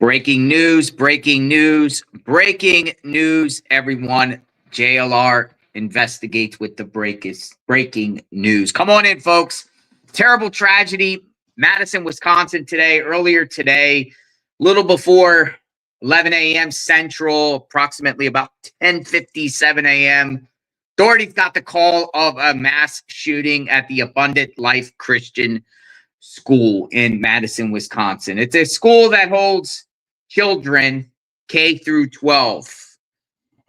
Breaking news, everyone. JLR investigates with the breaking news. Come on in, folks. Terrible tragedy. Madison, Wisconsin earlier today, little before 11 a.m. Central, approximately about 10:57 a.m. Authorities got the call of a mass shooting at the Abundant Life Christian School in Madison, Wisconsin. It's a school that holds children K through 12.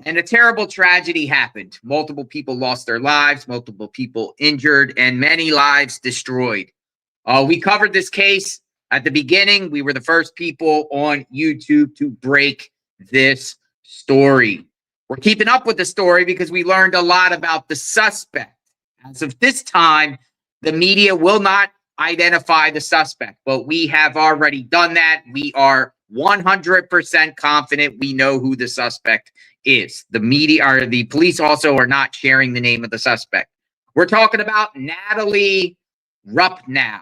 And a terrible tragedy happened. Multiple people lost their lives, multiple people injured, and many lives destroyed. We covered this case at the beginning. We were the first people on YouTube to break this story. We're keeping up with the story because we learned a lot about the suspect. As of this time, the media will not identify the suspect, but we have already done that. We are 100% confident we know who the suspect is. The media or the police also are not sharing the name of the suspect. We're talking about Natalie Rupnow,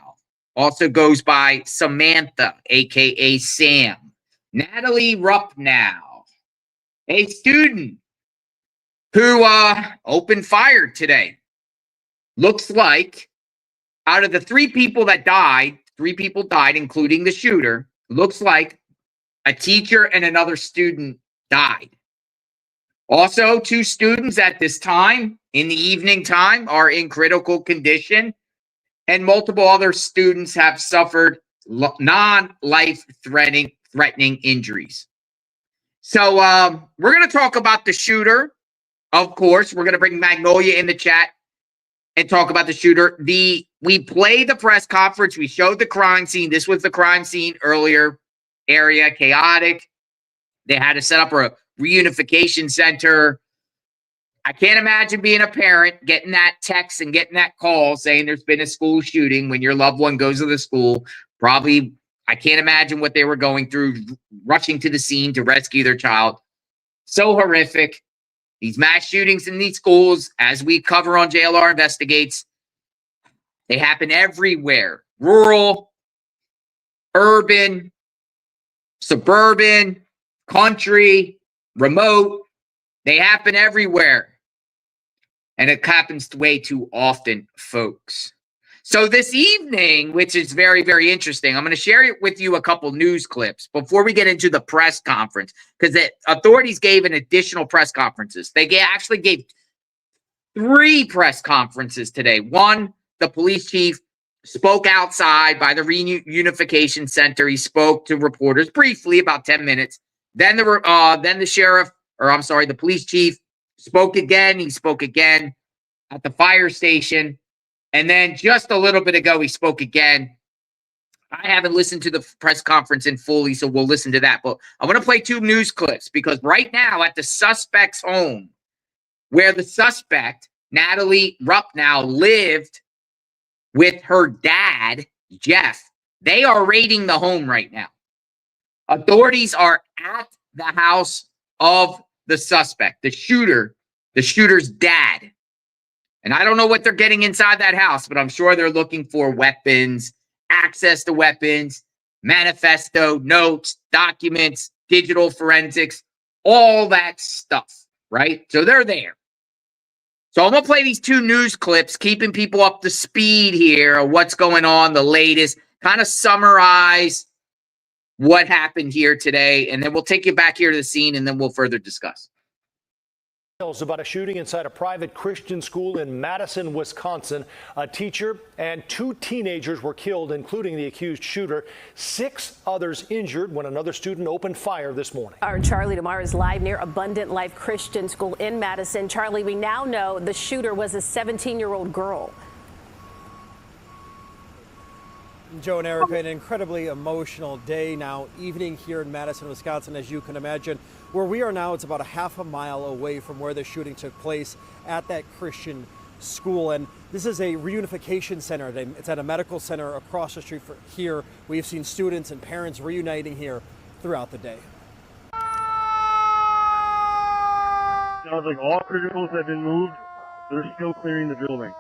also goes by Samantha, aka Sam. Natalie Rupnow, a student who opened fire today. Looks like out of the three people died, including the shooter. Looks like a teacher and another student died. Also, two students at this time, in the evening time, are in critical condition, and multiple other students have suffered non-life-threatening injuries. So we're going to talk about the shooter. Of course, we're going to bring Magnolia in the chat and talk about the shooter. We played the press conference. We showed the crime scene. This was the crime scene earlier. Area chaotic. They had to set up a reunification center. I can't imagine being a parent, getting that text and getting that call saying there's been a school shooting when your loved one goes to the school. Probably, I can't imagine what they were going through, rushing to the scene to rescue their child. So horrific. These mass shootings in these schools, as we cover on JLR Investigates, they happen everywhere. Rural, urban, suburban, country, remote. They happen everywhere. And it happens way too often, folks. So this evening, which is very, very interesting, I'm going to share with you a couple news clips before we get into the press conference, because the authorities gave an additional press conferences. They actually gave 3 press conferences today. One, the police chief spoke outside by the reunification center. He spoke to reporters briefly, about 10 minutes. Then the police chief spoke again. He spoke again at the fire station. And then just a little bit ago, he spoke again. I haven't listened to the press conference in fully, so we'll listen to that. But I'm going to play 2 news clips because right now at the suspect's home, where the suspect, Natalie Rupnow, lived with her dad, Jeff, they are raiding the home right now. Authorities are at the house of the suspect, the shooter's dad. And I don't know what they're getting inside that house, but I'm sure they're looking for weapons, access to weapons, manifesto, notes, documents, digital forensics, all that stuff, right? So they're there. So I'm going to play these 2 news clips, keeping people up to speed here of what's going on, the latest, kind of summarize what happened here today, and then we'll take you back here to the scene, and then we'll further discuss. About a shooting inside a private Christian school in Madison, Wisconsin. A teacher and 2 teenagers were killed, including the accused shooter. 6 others injured when another student opened fire this morning. Our Charlie DeMar is live near Abundant Life Christian School in Madison. Charlie, we now know the shooter was a 17-year-old girl. Joe and Erica, an incredibly emotional day now, evening here in Madison, Wisconsin, as you can imagine. Where we are now, it's about a half a mile away from where the shooting took place at that Christian school. And this is a reunification center. It's at a medical center across the street from here. We've seen students and parents reuniting here throughout the day. Sounds like all criticals have been moved. They're still clearing the building.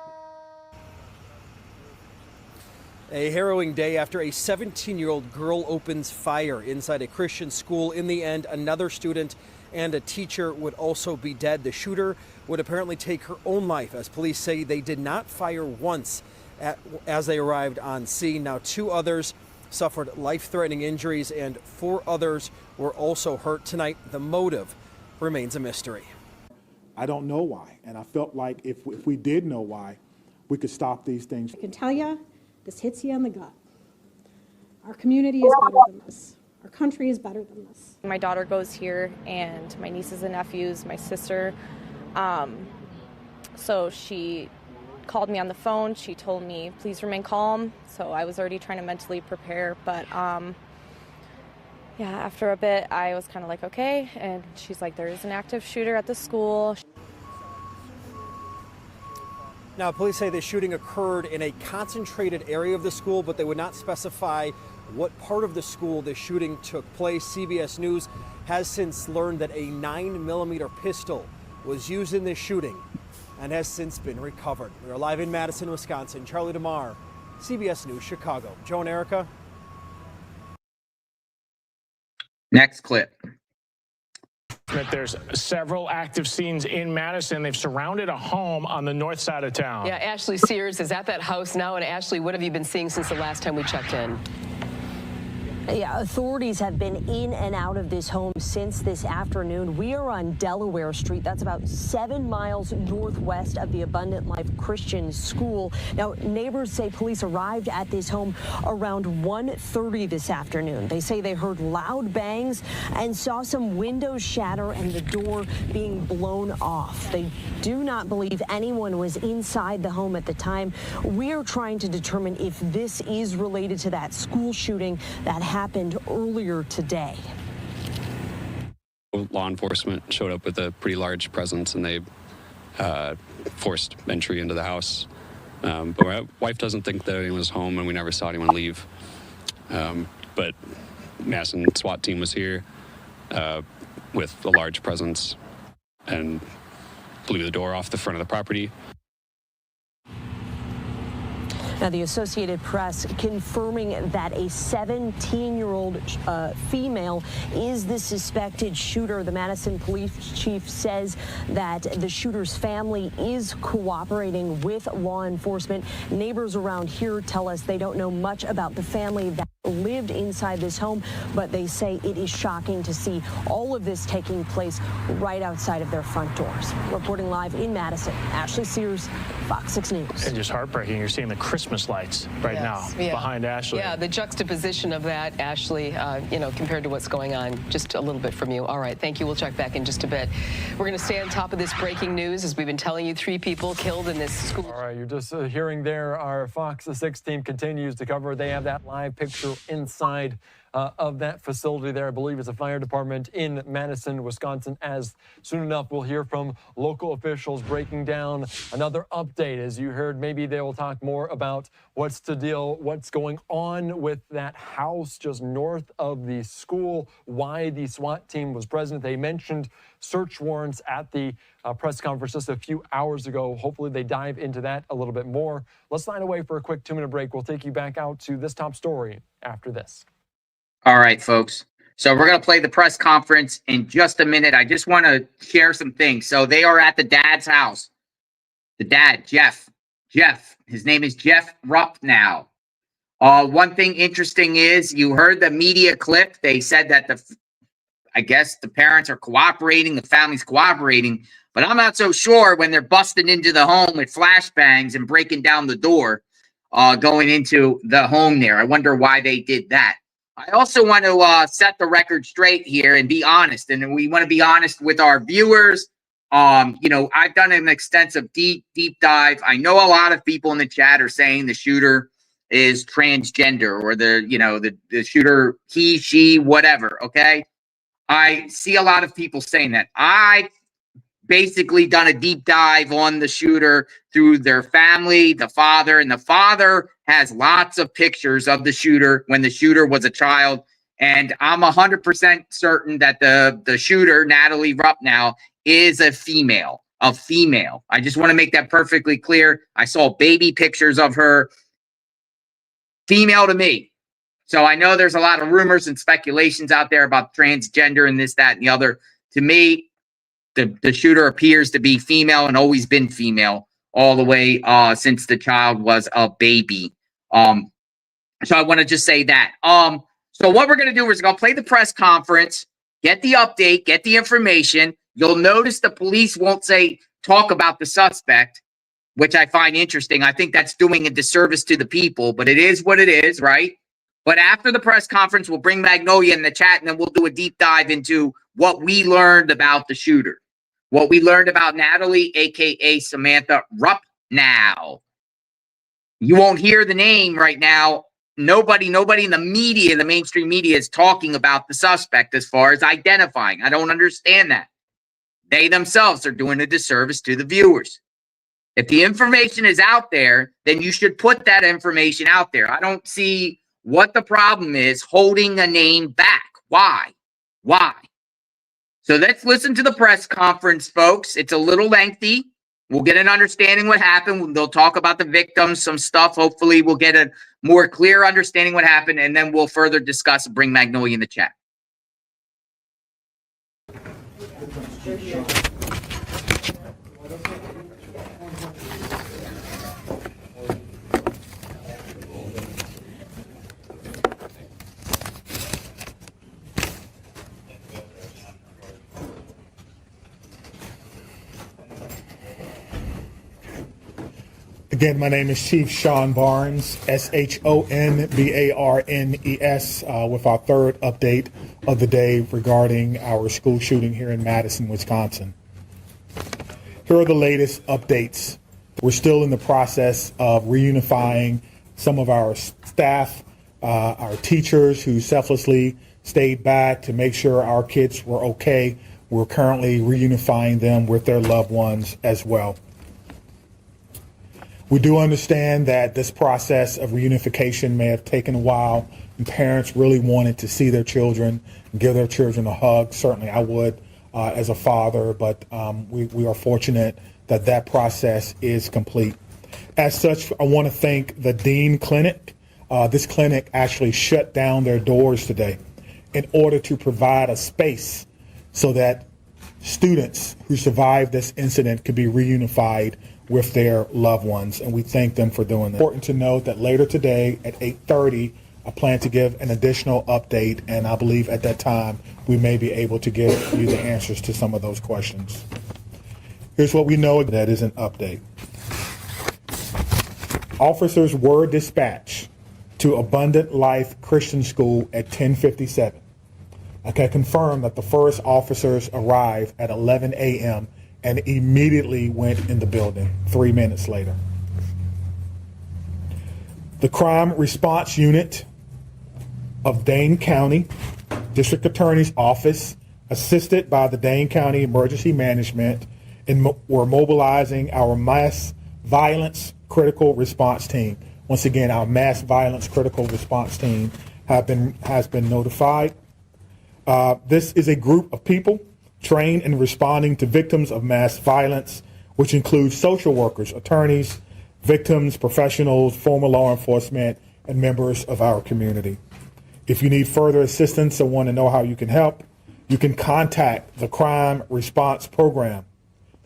A harrowing day after a 17-year-old girl opens fire inside a Christian school. In the end, another student and a teacher would also be dead. The shooter would apparently take her own life, as police say they did not fire once as they arrived on scene. Now, 2 others suffered life-threatening injuries and 4 others were also hurt tonight. The motive remains a mystery. I don't know why, and I felt like if we did know why, we could stop these things. I can tell you, this hits you in the gut. Our community is better than this. Our country is better than this. My daughter goes here, and my nieces and nephews, my sister. So she called me on the phone. She told me, please remain calm. So I was already trying to mentally prepare. But yeah, after a bit, I was kind of like, okay. And she's like, there is an active shooter at the school. Now, police say the shooting occurred in a concentrated area of the school, but they would not specify what part of the school the shooting took place. CBS News has since learned that a 9mm pistol was used in this shooting and has since been recovered. We are live in Madison, Wisconsin. Charlie DeMar, CBS News, Chicago. Joe and Erica. Next clip. There's several active scenes in Madison. They've surrounded a home on the north side of town. Yeah, Ashley Sears is at that house now. And Ashley, what have you been seeing since the last time we checked in? Yeah, authorities have been in and out of this home since this afternoon. We are on Delaware Street. That's about 7 miles northwest of the Abundant Life Christian School. Now, neighbors say police arrived at this home around 1:30 this afternoon. They say they heard loud bangs and saw some windows shatter and the door being blown off. They do not believe anyone was inside the home at the time. We are trying to determine if this is related to that school shooting that happened earlier today. Law enforcement showed up with a pretty large presence, and they forced entry into the house. But my wife doesn't think that anyone was home, and we never saw anyone leave. But Madison SWAT team was here with a large presence and blew the door off the front of the property. Now, the Associated Press confirming that a 17-year-old female is the suspected shooter. The Madison police chief says that the shooter's family is cooperating with law enforcement. Neighbors around here tell us they don't know much about the family that lived inside this home, but they say it is shocking to see all of this taking place right outside of their front doors. Reporting live in Madison, Ashley Sears, Fox 6 News. And just heartbreaking. You're seeing the Christmas lights right now behind Ashley. Yeah, the juxtaposition of that, Ashley, compared to what's going on. Just a little bit from you. All right, thank you. We'll check back in just a bit. We're going to stay on top of this breaking news, as we've been telling you, 3 people killed in this school. All right, you're just hearing there. Our Fox 6 team continues to cover. They have that live picture inside of that facility there. I believe it's a fire department in Madison, Wisconsin. As soon enough, we'll hear from local officials breaking down another update. As you heard, maybe they will talk more about what's going on with that house just north of the school, why the SWAT team was present. They mentioned search warrants at the press conference just a few hours ago. Hopefully they dive into that a little bit more. Let's line away for a quick 2-minute break. We'll take you back out to this top story after this. All right, folks. So we're going to play the press conference in just a minute. I just want to share some things. So they are at the dad's house. The dad, Jeff, his name is Jeff Rupnow. One thing interesting is you heard the media clip. They said that I guess the parents are cooperating, the family's cooperating, but I'm not so sure when they're busting into the home with flashbangs and breaking down the door, going into the home there. I wonder why they did that. I also want to set the record straight here and be honest, and we want to be honest with our viewers. I've done an extensive deep dive. I know a lot of people in the chat are saying the shooter is transgender, or the shooter, he, she, whatever. Okay. I see a lot of people saying that. I basically done a deep dive on the shooter through their family, the father, and the father has lots of pictures of the shooter when the shooter was a child. And I'm 100% certain that the shooter, Natalie Rupnow, is a female. I just want to make that perfectly clear. I saw baby pictures of her. female to me. So I know there's a lot of rumors and speculations out there about transgender and this, that, and the other. To me, the shooter appears to be female and always been female all the way since the child was a baby. So I want to just say that. So what we're going to do is we're going to play the press conference, get the update, get the information. You'll notice the police won't talk about the suspect, which I find interesting. I think that's doing a disservice to the people, but it is what it is, right? But after the press conference, we'll bring Magnolia in the chat, and then we'll do a deep dive into what we learned about the shooter, what we learned about Natalie, a.k.a. Samantha Rupnow. You won't hear the name right now. Nobody in the media, the mainstream media, is talking about the suspect as far as identifying. I don't understand that. They themselves are doing a disservice to the viewers. If the information is out there, then you should put that information out there. I don't see what the problem is holding a name back. Why? Why? So let's listen to the press conference, folks. It's a little lengthy. We'll get an understanding what happened. They'll talk about the victims, some stuff. Hopefully we'll get a more clear understanding what happened, and then we'll further discuss and bring Magnolia in the chat. Again, my name is Chief Sean Barnes, Shonbarnes, with our third update of the day regarding our school shooting here in Madison, Wisconsin. Here are the latest updates. We're still in the process of reunifying some of our staff, our teachers who selflessly stayed back to make sure our kids were okay. We're currently reunifying them with their loved ones as well. We do understand that this process of reunification may have taken a while, and parents really wanted to see their children and give their children a hug. Certainly I would as a father, but we are fortunate that that process is complete. As such, I want to thank the Dean Clinic. This clinic actually shut down their doors today in order to provide a space so that students who survived this incident could be reunified with their loved ones, and we thank them for doing that. Important to note that later today at 8:30, I plan to give an additional update, and I believe at that time we may be able to give you the answers to some of those questions. Here's what we know that is an update. Officers were dispatched to Abundant Life Christian School at 10:57. I can confirm that the first officers arrived at 11 a.m. and immediately went in the building 3 minutes later. The Crime Response Unit of Dane County District Attorney's Office, assisted by the Dane County Emergency Management, were mobilizing our Mass Violence Critical Response Team. Once again, our Mass Violence Critical Response Team has been notified. This is a group of people trained in responding to victims of mass violence, which includes social workers, attorneys, victims, professionals, former law enforcement, and members of our community. If you need further assistance or want to know how you can help, you can contact the Crime Response Program.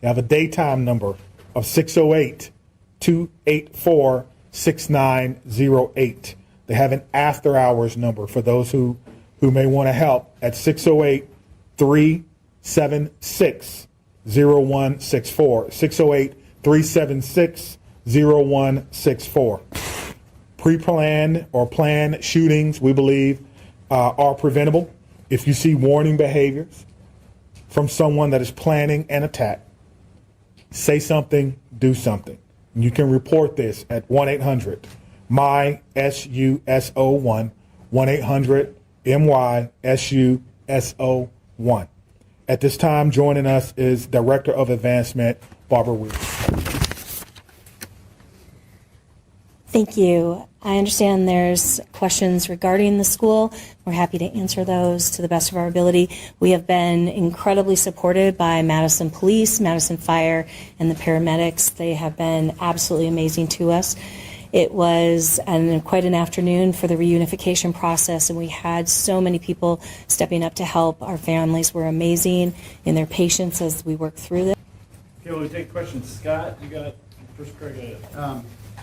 They have a daytime number of 608-284-6908. They have an after hours number for those who may want to help at 608-376-0164, 608-376-0164. Pre-planned or planned shootings, we believe, are preventable. If you see warning behaviors from someone that is planning an attack, say something, do something. And you can report this at 1-800-MY-SUSO1, 1-800-MY-SUSO1. At this time, joining us is Director of Advancement, Barbara Weir. Thank you. I understand there's questions regarding the school. We're happy to answer those to the best of our ability. We have been incredibly supported by Madison Police, Madison Fire, and the paramedics. They have been absolutely amazing to us. It was quite an afternoon for the reunification process, and we had so many people stepping up to help. Our families were amazing in their patience as we worked through this. Okay, we'll take questions. Scott, you got first Craig.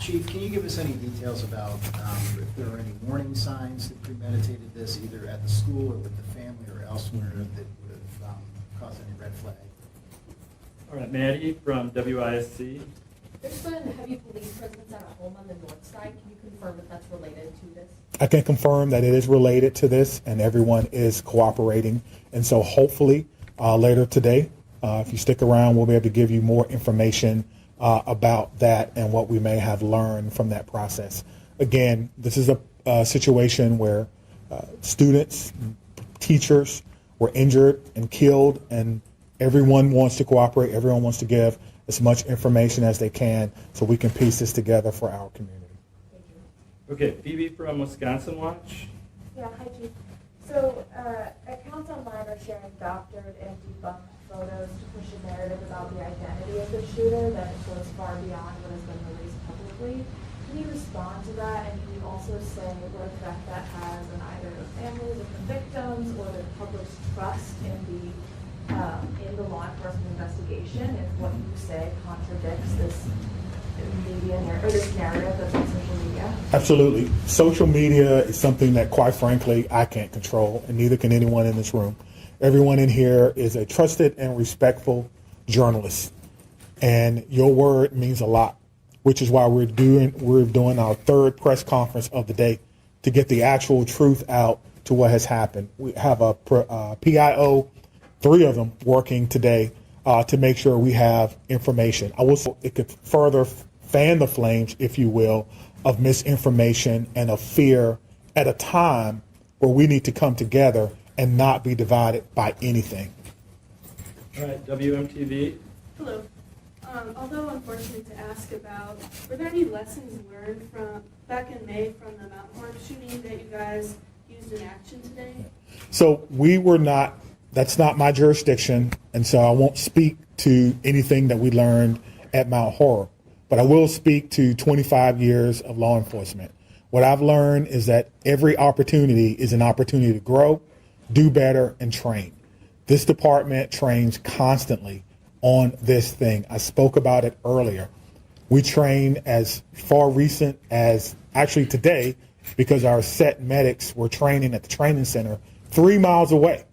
Chief, can you give us any details about if there are any warning signs that premeditated this, either at the school or with the family or elsewhere, that would have caused any red flag? All right, Maddie from WISC. There's been heavy police presence at a home on the north side. Can you confirm if that's related to this? I can confirm that it is related to this, and everyone is cooperating. And so hopefully later today, if you stick around, we'll be able to give you more information about that and what we may have learned from that process. Again, this is a situation where students, teachers were injured and killed, and everyone wants to cooperate. Everyone wants to give as much information as they can so we can piece this together for our community. Okay, Phoebe from Wisconsin Watch. Yeah, hi Chief. So accounts online are sharing doctored and debunked photos to push a narrative about the identity of the shooter that goes far beyond what has been released publicly. Can you respond to that, and can you also say what effect that has on either the families of the victims or the public's trust in the law enforcement investigation if what you say contradicts this this narrative that's on social media? Absolutely. Social media is something that, quite frankly, I can't control, and neither can anyone in this room. Everyone in here is a trusted and respectful journalist, and your word means a lot, which is why we're doing our third press conference of the day to get the actual truth out to what has happened. We have a PIO, 3 of them working today to make sure we have information. I will say it could further fan the flames, if you will, of misinformation and of fear at a time where we need to come together and not be divided by anything. All right, WMTV. Hello. Although unfortunate to ask about, were there any lessons learned from back in May from the Mount Horeb shooting that you guys used in action today? So that's not my jurisdiction, and so I won't speak to anything that we learned at Mount Horeb, but I will speak to 25 years of law enforcement. What I've learned is that every opportunity is an opportunity to grow, do better, and train. This department trains constantly on this thing. I spoke about it earlier. We train as far recent as actually today, because our set medics were training at the training center 3 miles away,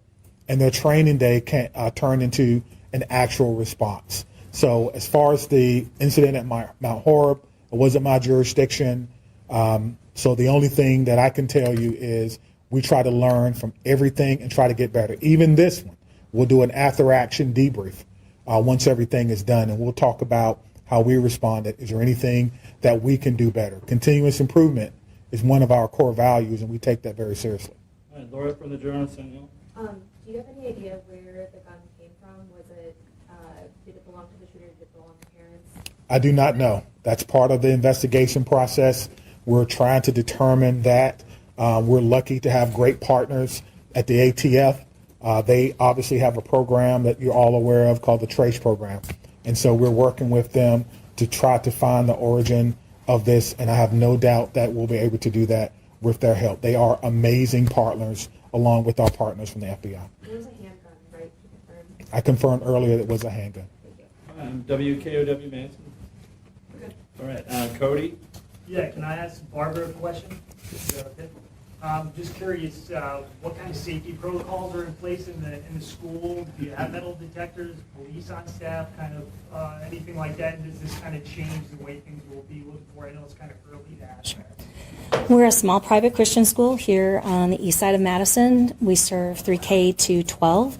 and their training day can turn into an actual response. So as far as the incident at Mount Horeb, it wasn't my jurisdiction. So the only thing that I can tell you is we try to learn from everything and try to get better. Even this one, we'll do an after-action debrief once everything is done, and we'll talk about how we responded. Is there anything that we can do better? Continuous improvement is one of our core values, and we take that very seriously. All right, Laura from the Journal-Sentinel. Do you have any idea where the gun came from? Did it belong to the shooter? Did it belong to parents? I do not know. That's part of the investigation process. We're trying to determine that. We're lucky to have great partners at the ATF. They obviously have a program that you're all aware of called the TRACE program. And so we're working with them to try to find the origin of this, and I have no doubt that we'll be able to do that with their help. They are amazing partners, along with our partners from the FBI. It was a handgun, right? I confirmed earlier that it was a handgun. WKOW Madison. Okay. All right, Cody. Yeah, can I ask Barbara a question? Okay. Just curious, what kind of safety protocols are in place in the school? Do you have metal detectors, police on staff, kind of anything like that? And does this kind of change the way things will be looking for? I know it's kind of early to ask. We're a small private Christian school here on the east side of Madison. We serve 3K to 12.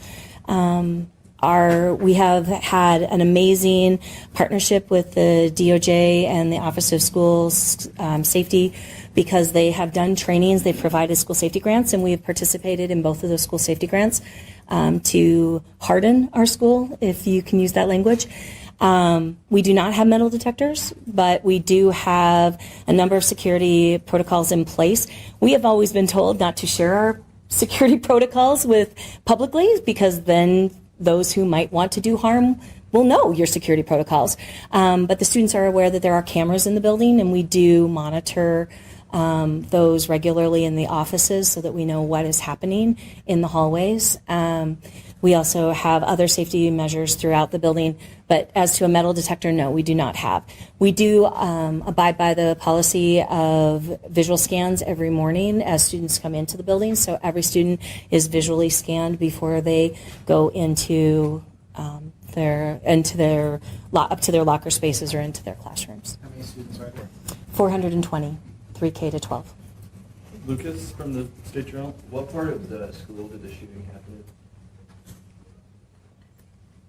We have had an amazing partnership with the DOJ and the Office of Schools Safety, because they have done trainings. They've provided school safety grants, and we have participated in both of those school safety grants to harden our school, if you can use that language. We do not have metal detectors, but we do have a number of security protocols in place. We have always been told not to share our security protocols with publicly, because then those who might want to do harm will know your security protocols. But the students are aware that there are cameras in the building, and we do monitor those regularly in the offices so that we know what is happening in the hallways. We also have other safety measures throughout the building, but as to a metal detector, no, we do not have. We do abide by the policy of visual scans every morning as students come into the building, so every student is visually scanned before they go into their locker spaces or into their classrooms. How many students are there? 420, 3K to 12. Lucas from the State Journal. What part of the school did the shooting happen in?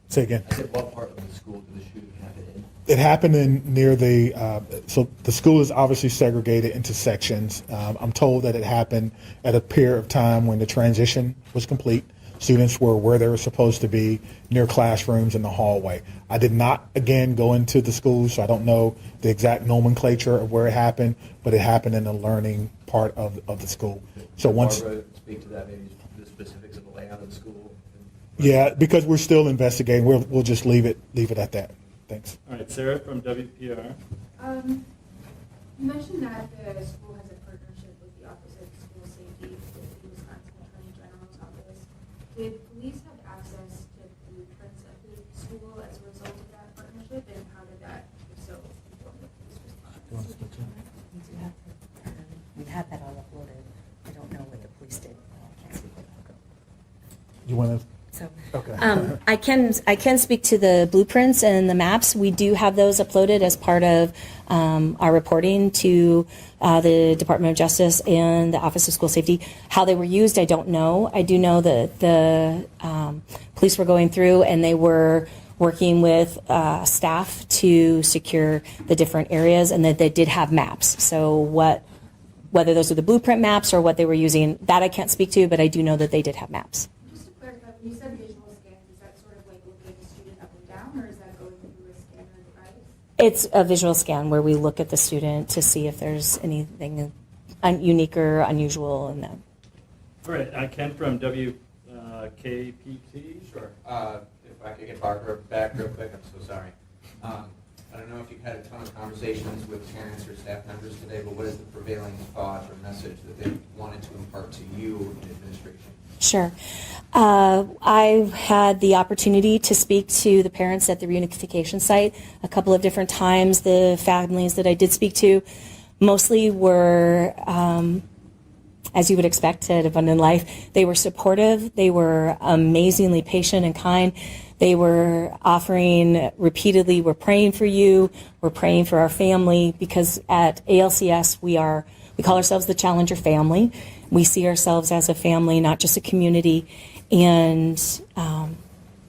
Say again. I said, what part of the school did the shooting happen in? It happened near the, so the school is obviously segregated into sections. I'm told that it happened at a period of time when the transition was complete. Students were where they were supposed to be, near classrooms in the hallway. I did not, again, go into the school, so I don't know the exact nomenclature of where it happened, but it happened in the learning part of the school. So once. Barbara, speak to that, maybe the specifics of the layout of the school. Yeah, because we're still investigating. We'll just leave it at that. Thanks. All right, Sarah from WPR. You mentioned that the school has a partnership with the Office of School Safety with the Wisconsin Attorney General's office. Did police have access to blueprints of the school as a result of that partnership, and how did that, if so, inform the police response? We have that all uploaded. I don't know what the police did. I can't speak to that. You want to? So, okay. I can speak to the blueprints and the maps. We do have those uploaded as part of our reporting to the Department of Justice and the Office of School Safety. How they were used, I don't know. I do know that the police were going through and they were working with staff to secure the different areas, and that they did have maps. So whether those are the blueprint maps or what they were using, that I can't speak to, but I do know that they did have maps. You said visual scans, is that sort of like looking at the student up and down, or is that going through a scanner device? It's a visual scan where we look at the student to see if there's anything unique or unusual in them. All right, Ken from WKPT. Sure. If I could get Barbara back real quick, I'm so sorry. I don't know if you've had a ton of conversations with parents or staff members today, but what is the prevailing thought or message that they wanted to impart to you in administration? Sure. I had the opportunity to speak to the parents at the reunification site a couple of different times. The families that I did speak to mostly were, as you would expect at Abundant Life, they were supportive, they were amazingly patient and kind. They were offering repeatedly, we're praying for you, we're praying for our family, because at ALCS we call ourselves the Challenger family. We see ourselves as a family, not just a community. And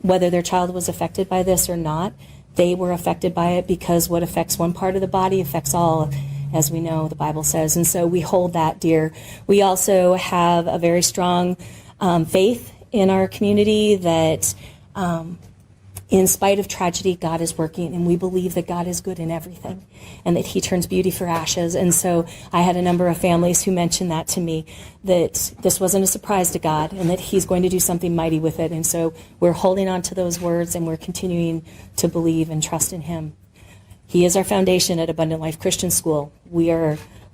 whether their child was affected by this or not, they were affected by it, because what affects one part of the body affects all, as we know the Bible says. And so we hold that dear. We also have a very strong faith in our community that in spite of tragedy, God is working, and we believe that God is good in everything and that he turns beauty for ashes. And so I had a number of families who mentioned that to me, that this wasn't a surprise to God and that he's going to do something mighty with it. And so we're holding on to those words, and we're continuing to believe and trust in him. He is our foundation at Abundant Life Christian School. We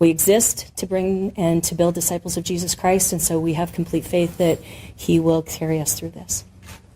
exist to bring and to build disciples of Jesus Christ, and so we have complete faith that he will carry us through this.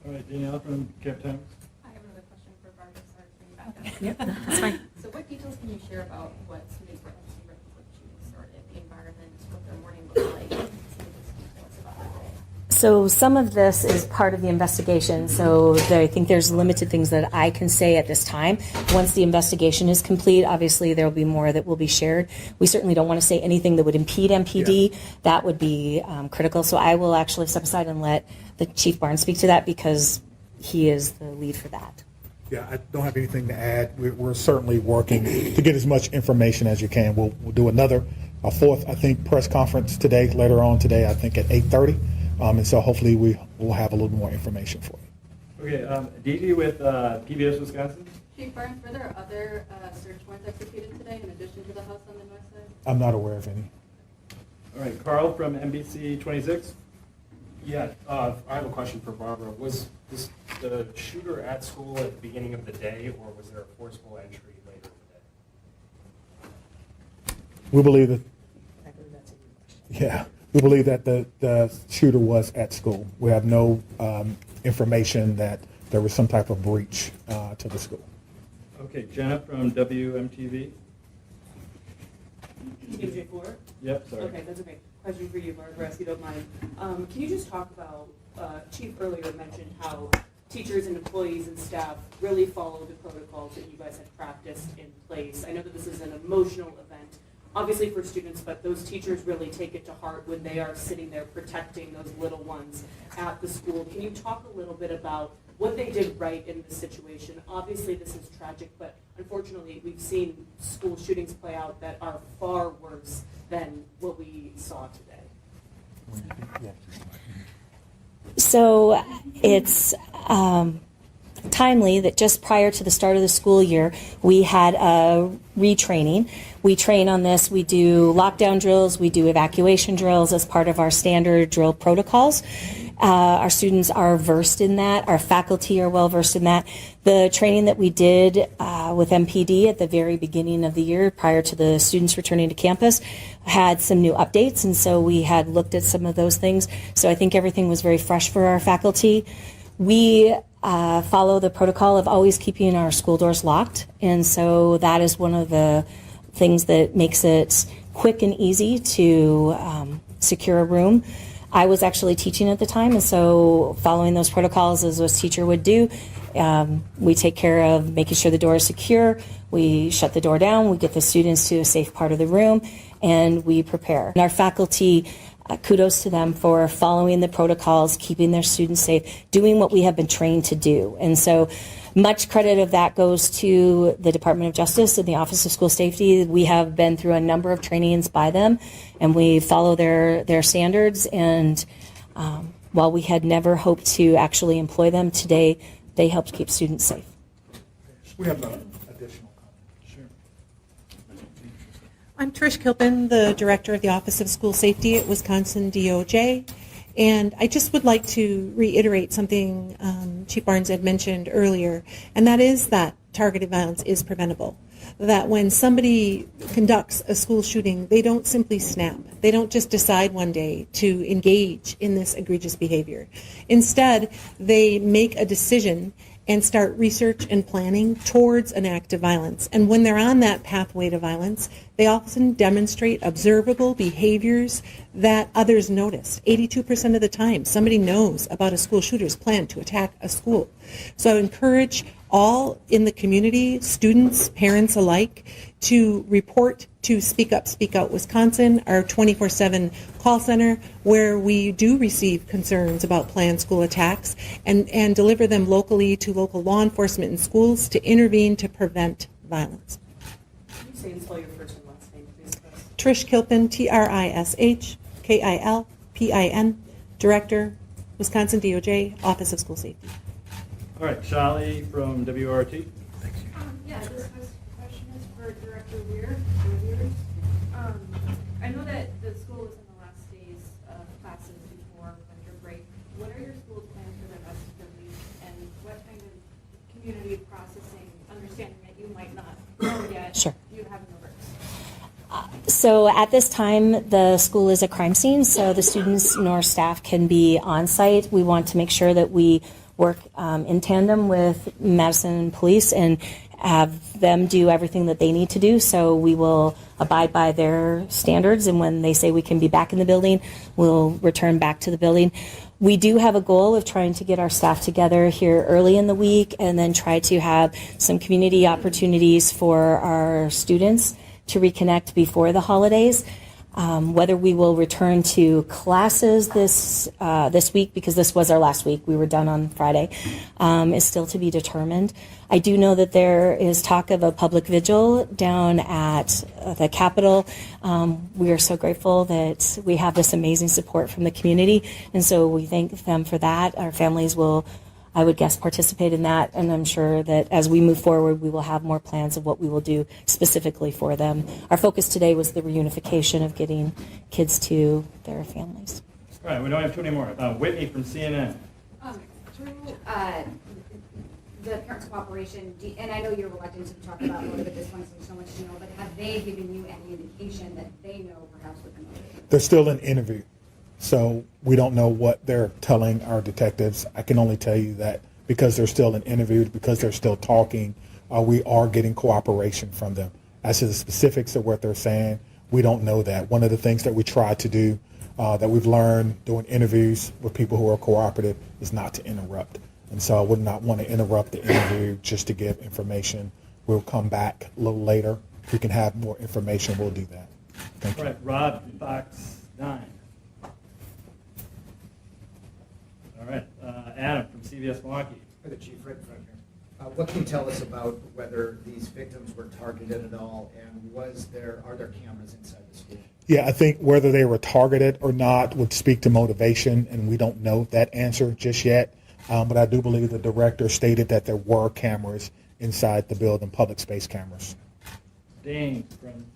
All right, Danielle from Cap Times. I have another question for Barbara. Sorry to bring you back up. Yep, that's fine. So what details can you share about what students were up to right before the shooting started, the environment, what their morning looked like? Some of those details about that day. So some of this is part of the investigation, so I think there's limited things that I can say at this time. Once the investigation is complete, obviously there will be more that will be shared. We certainly don't want to say anything that would impede MPD. Yeah. That would be critical. So I will actually step aside and let the Chief Barnes speak to that, because he is the lead for that. Yeah, I don't have anything to add. We're certainly working to get as much information as you can. We'll do a fourth, I think, press conference today, later on today, I think at 8:30. And so hopefully we will have a little more information for you. Okay, Dee with PBS Wisconsin. Chief Barnes, were there other search warrants executed today in addition to the house on the north side? I'm not aware of any. All right, Carl from NBC 26. Yeah, I have a question for Barbara. Was this the shooter at school at the beginning of the day, or was there a forcible entry later in the day? We believe that. Yeah, we believe that the shooter was at school. We have no information that there was some type of breach to the school. Okay, Jenna from WMTV. MJ4? Yep, sorry. Okay, that's okay. Question for you, Barbara, if you don't mind. Can you just talk about, Chief earlier mentioned how teachers and employees and staff really follow the protocols that you guys have practiced in place. I know that this is an emotional event, obviously for students, but those teachers really take it to heart when they are sitting there protecting those little ones at the school. Can you talk a little bit about what they did right in this situation? Obviously this is tragic, but unfortunately we've seen school shootings play out that are far worse than what we saw today. So it's timely that just prior to the start of the school year, we had a retraining. We train on this. We do lockdown drills. We do evacuation drills as part of our standard drill protocols. Our students are versed in that. Our faculty are well versed in that. The training that we did with MPD at the very beginning of the year prior to the students returning to campus had some new updates, and so we had looked at some of those things. So I think everything was very fresh for our faculty. We follow the protocol of always keeping our school doors locked, and so that is one of the things that makes it quick and easy to secure a room. I was actually teaching at the time, and so following those protocols as a teacher would do, we take care of making sure the door is secure. We shut the door down, we get the students to a safe part of the room, and we prepare. And our faculty, kudos to them for following the protocols, keeping their students safe, doing what we have been trained to do. And so much credit of that goes to the Department of Justice and the Office of School Safety. We have been through a number of trainings by them, and we follow their standards. And while we had never hoped to actually employ them, today they helped keep students safe. We have an additional comment. Sure. I'm Trish Kilpin, the Director of the Office of School Safety at Wisconsin DOJ. And I just would like to reiterate something Chief Barnes had mentioned earlier, and that is that targeted violence is preventable. That when somebody conducts a school shooting, they don't simply snap. They don't just decide one day to engage in this egregious behavior. Instead, they make a decision and start research and planning towards an act of violence. And when they're on that pathway to violence, they often demonstrate observable behaviors that others notice. 82% of the time, somebody knows about a school shooter's plan to attack a school. So I encourage all in the community, students, parents alike, to report to Speak Up, Speak Out Wisconsin, our 24/7 call center, where we do receive concerns about planned school attacks and deliver them locally to local law enforcement and schools to intervene to prevent violence. Can you say and spell your first and last name, please? Trish Kilpin, TRISHKILPIN, Director, Wisconsin DOJ, Office of School Safety. All right, Charlie from WRT. Yeah, this question is for Director Weir. I know that the school is in the last days of classes before winter break. What are your school's plans for the rest of the week, and what kind of community processing, understanding that you might not know yet, Sure. do you have in the works? So at this time, the school is a crime scene, so the students nor staff can be on site. We want to make sure that we work in tandem with Madison Police and have them do everything that they need to do. So we will abide by their standards, and when they say we can be back in the building, we'll return back to the building. We do have a goal of trying to get our staff together here early in the week and then try to have some community opportunities for our students to reconnect before the holidays. Whether we will return to classes this week, because this was our last week, we were done on Friday, is still to be determined. I do know that there is talk of a public vigil down at the Capitol. We are so grateful that we have this amazing support from the community, and so we thank them for that. Our families will, I would guess, participate in that, and I'm sure that as we move forward, we will have more plans of what we will do specifically for them. Our focus today was the reunification of getting kids to their families. All right, we don't have too many more. Whitney from CNN. Through the parents' cooperation, and I know you're reluctant to talk about motive at this point, so there's so much to know, but have they given you any indication that they know perhaps what the motive is? They're still in interview, so we don't know what they're telling our detectives. I can only tell you that because they're still in interview, because they're still talking, we are getting cooperation from them. As to the specifics of what they're saying, we don't know that. One of the things that we try to do, that we've learned doing interviews with people who are cooperative, is not to interrupt. And so I would not want to interrupt the interview just to give information. We'll come back a little later. If we can have more information, we'll do that. Thank you. All right, Rob from Fox 9. All right, Adam from CBS Milwaukee. For the chief, right in front here. What can you tell us about whether these victims were targeted at all, and are there cameras inside the school? Yeah, I think whether they were targeted or not would speak to motivation, and we don't know that answer just yet. But I do believe the director stated that there were cameras inside the building, public space cameras. Dane from,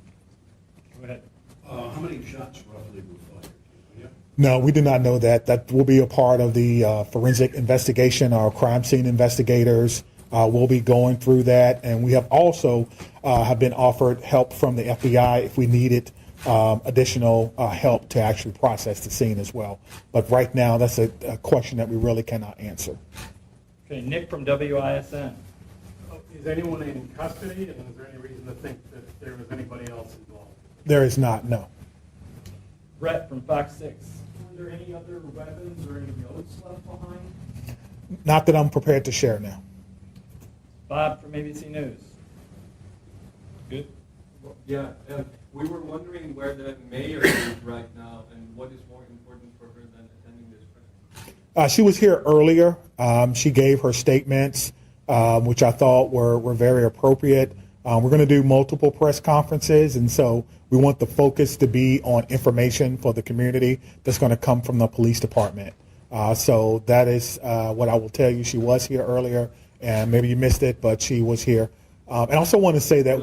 go ahead. How many shots roughly were fired? Yeah. No, we do not know that. That will be a part of the forensic investigation. Our crime scene investigators will be going through that, and we have also have been offered help from the FBI if we needed additional help to actually process the scene as well. But right now, that's a question that we really cannot answer. Okay, Nick from WISN. Is anyone in custody, and is there any reason to think that there was anybody else involved? There is not, no. Brett from Fox 6. Were there any other weapons or any notes left behind? Not that I'm prepared to share now. Bob from ABC News. Good. Yeah, we were wondering where the mayor is right now and what is more important for her than attending this press. She was here earlier. She gave her statements, which I thought were very appropriate. We're going to do multiple press conferences, and so we want the focus to be on information for the community that's going to come from the police department. So that is what I will tell you. She was here earlier, and maybe you missed it, but she was here. And I also want to say that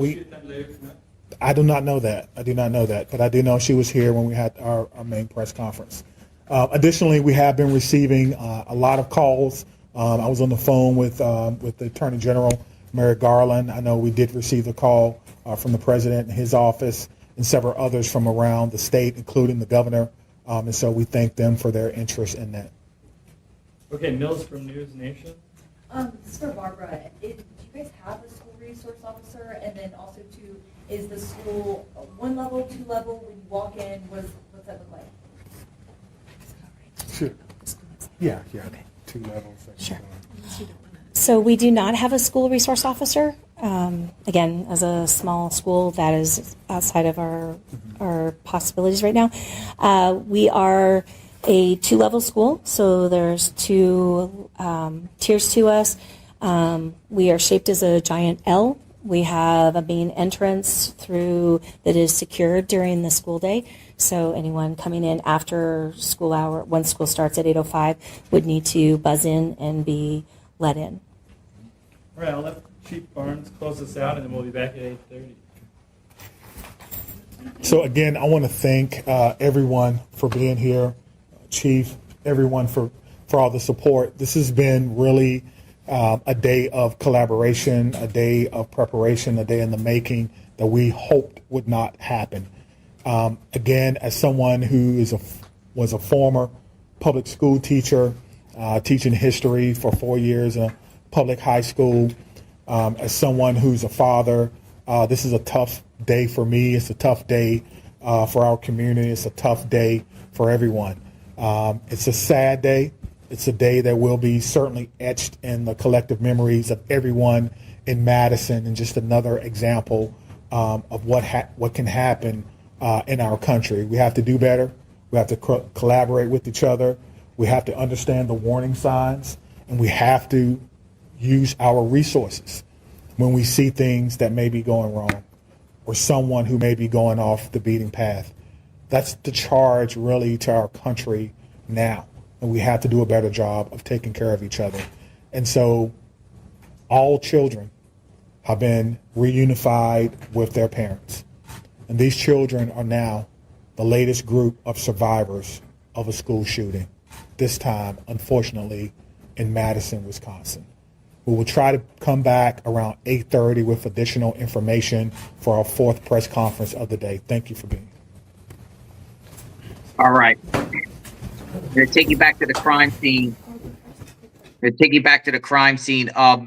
I do not know that. I do not know that, but I do know she was here when we had our main press conference. Additionally, we have been receiving a lot of calls. I was on the phone with the Attorney General, Merrick Garland. I know we did receive a call from the President in his office and several others from around the state, including the governor. And so we thank them for their interest in that. Okay, Mills from News Nation. This is for Barbara. Do you guys have a school resource officer? And then also, too, is the school 1 level, 2 level? When you walk in, what's that look like? Sure. Yeah. 2 levels. Sure. So we do not have a school resource officer. Again, as a small school, that is outside of our possibilities right now. We are a 2-level school, so there's 2 tiers to us. We are shaped as a giant L. We have a main entrance through that is secured during the school day. So anyone coming in after school hour, when school starts at 8:05, would need to buzz in and be let in. All right, I'll let Chief Barnes close this out, and then we'll be back at 8:30. So again, I want to thank everyone for being here, Chief, everyone for all the support. This has been really a day of collaboration, a day of preparation, a day in the making that we hoped would not happen. Again, as someone who was a former public school teacher, teaching history for 4 years in a public high school, as someone who's a father, this is a tough day for me. It's a tough day for our community. It's a tough day for everyone. It's a sad day. It's a day that will be certainly etched in the collective memories of everyone in Madison, and just another example of what can happen in our country. We have to do better. We have to collaborate with each other. We have to understand the warning signs, and we have to use our resources when we see things that may be going wrong or someone who may be going off the beaten path. That's the charge really to our country now, and we have to do a better job of taking care of each other. And so all children have been reunified with their parents, and these children are now the latest group of survivors of a school shooting, this time, unfortunately, in Madison, Wisconsin. We will try to come back around 8:30 with additional information for our 4th press conference of the day. Thank you for being here. All right. I'm going to take you back to the crime scene.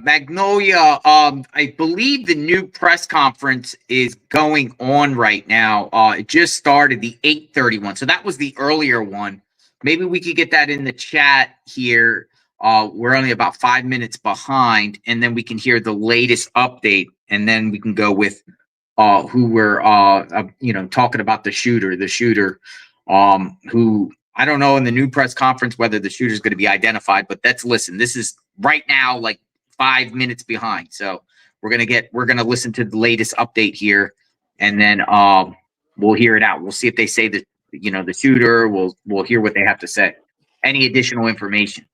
Magnolia, I believe the new press conference is going on right now. It just started, the 8:31. So that was the earlier one. Maybe we could get that in the chat here. We're only about 5 minutes behind, and then we can hear the latest update, and then we can go with who we're talking about, the shooter who, I don't know in the new press conference whether the shooter is going to be identified, but listen, this is right now like 5 minutes behind. So we're going to listen to the latest update here, and then we'll hear it out. We'll see if they say that, the shooter. We'll hear what they have to say. Any additional information.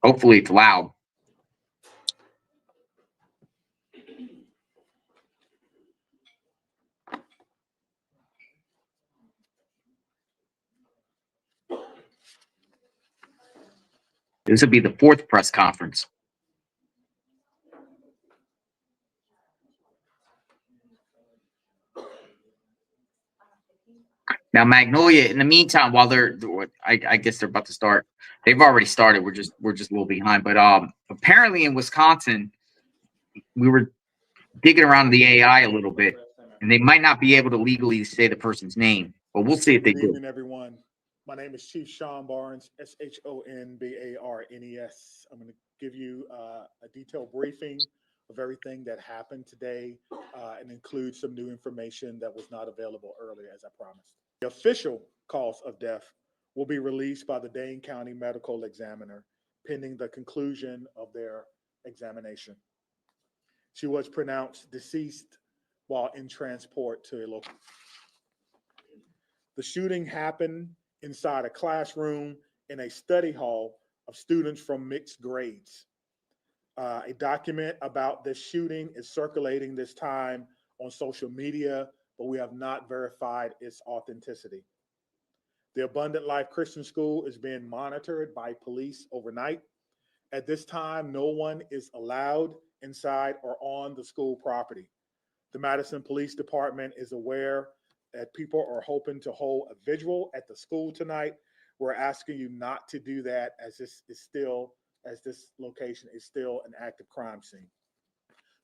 Hopefully it's loud. This will be the 4th press conference. Now, Magnolia, in the meantime, while I guess they're about to start. They've already started. We're just a little behind. But apparently in Wisconsin, we were digging around in the AI a little bit, and they might not be able to legally say the person's name, but we'll see if they do. Good evening, everyone. My name is Chief Sean Barnes, SHONBARNES. I'm going to give you a detailed briefing of everything that happened today and include some new information that was not available earlier, as I promised. The official cause of death will be released by the Dane County Medical Examiner pending the conclusion of their examination. She was pronounced deceased while in transport to a local. The shooting happened inside a classroom in a study hall of students from mixed grades. A document about this shooting is circulating this time on social media, but we have not verified its authenticity. The Abundant Life Christian School is being monitored by police overnight. At this time, no one is allowed inside or on the school property. The Madison Police Department is aware that people are hoping to hold a vigil at the school tonight. We're asking you not to do that, as this location is still an active crime scene.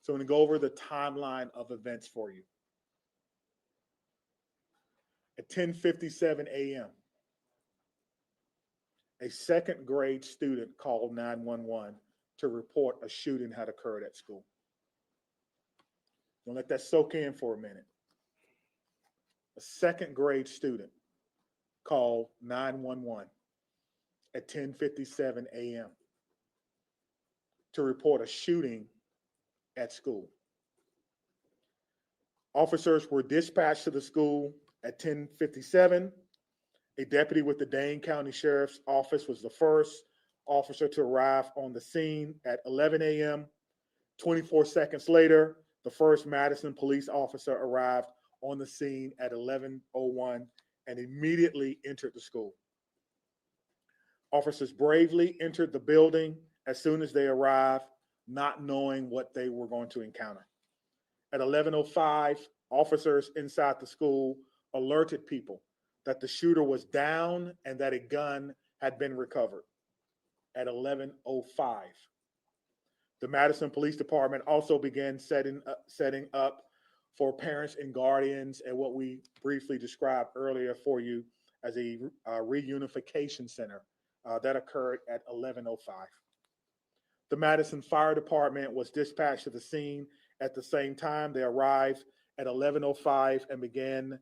So I'm going to go over the timeline of events for you. At 10:57 a.m., a 2nd grade student called 911 to report a shooting had occurred at school. Don't let that soak in for a minute. A 2nd grade student called 911 at 10:57 a.m. to report a shooting at school. Officers were dispatched to the school at 10:57. A deputy with the Dane County Sheriff's Office was the first officer to arrive on the scene at 11 a.m. 24 seconds later, the first Madison police officer arrived on the scene at 11:01 and immediately entered the school. Officers bravely entered the building as soon as they arrived, not knowing what they were going to encounter. At 11:05, officers inside the school alerted people that the shooter was down and that a gun had been recovered. At 11:05, the Madison Police Department also began setting up for parents and guardians at what we briefly described earlier for you as a reunification center that occurred at 11:05. The Madison Fire Department was dispatched to the scene at the same time. They arrived at 11:05 and began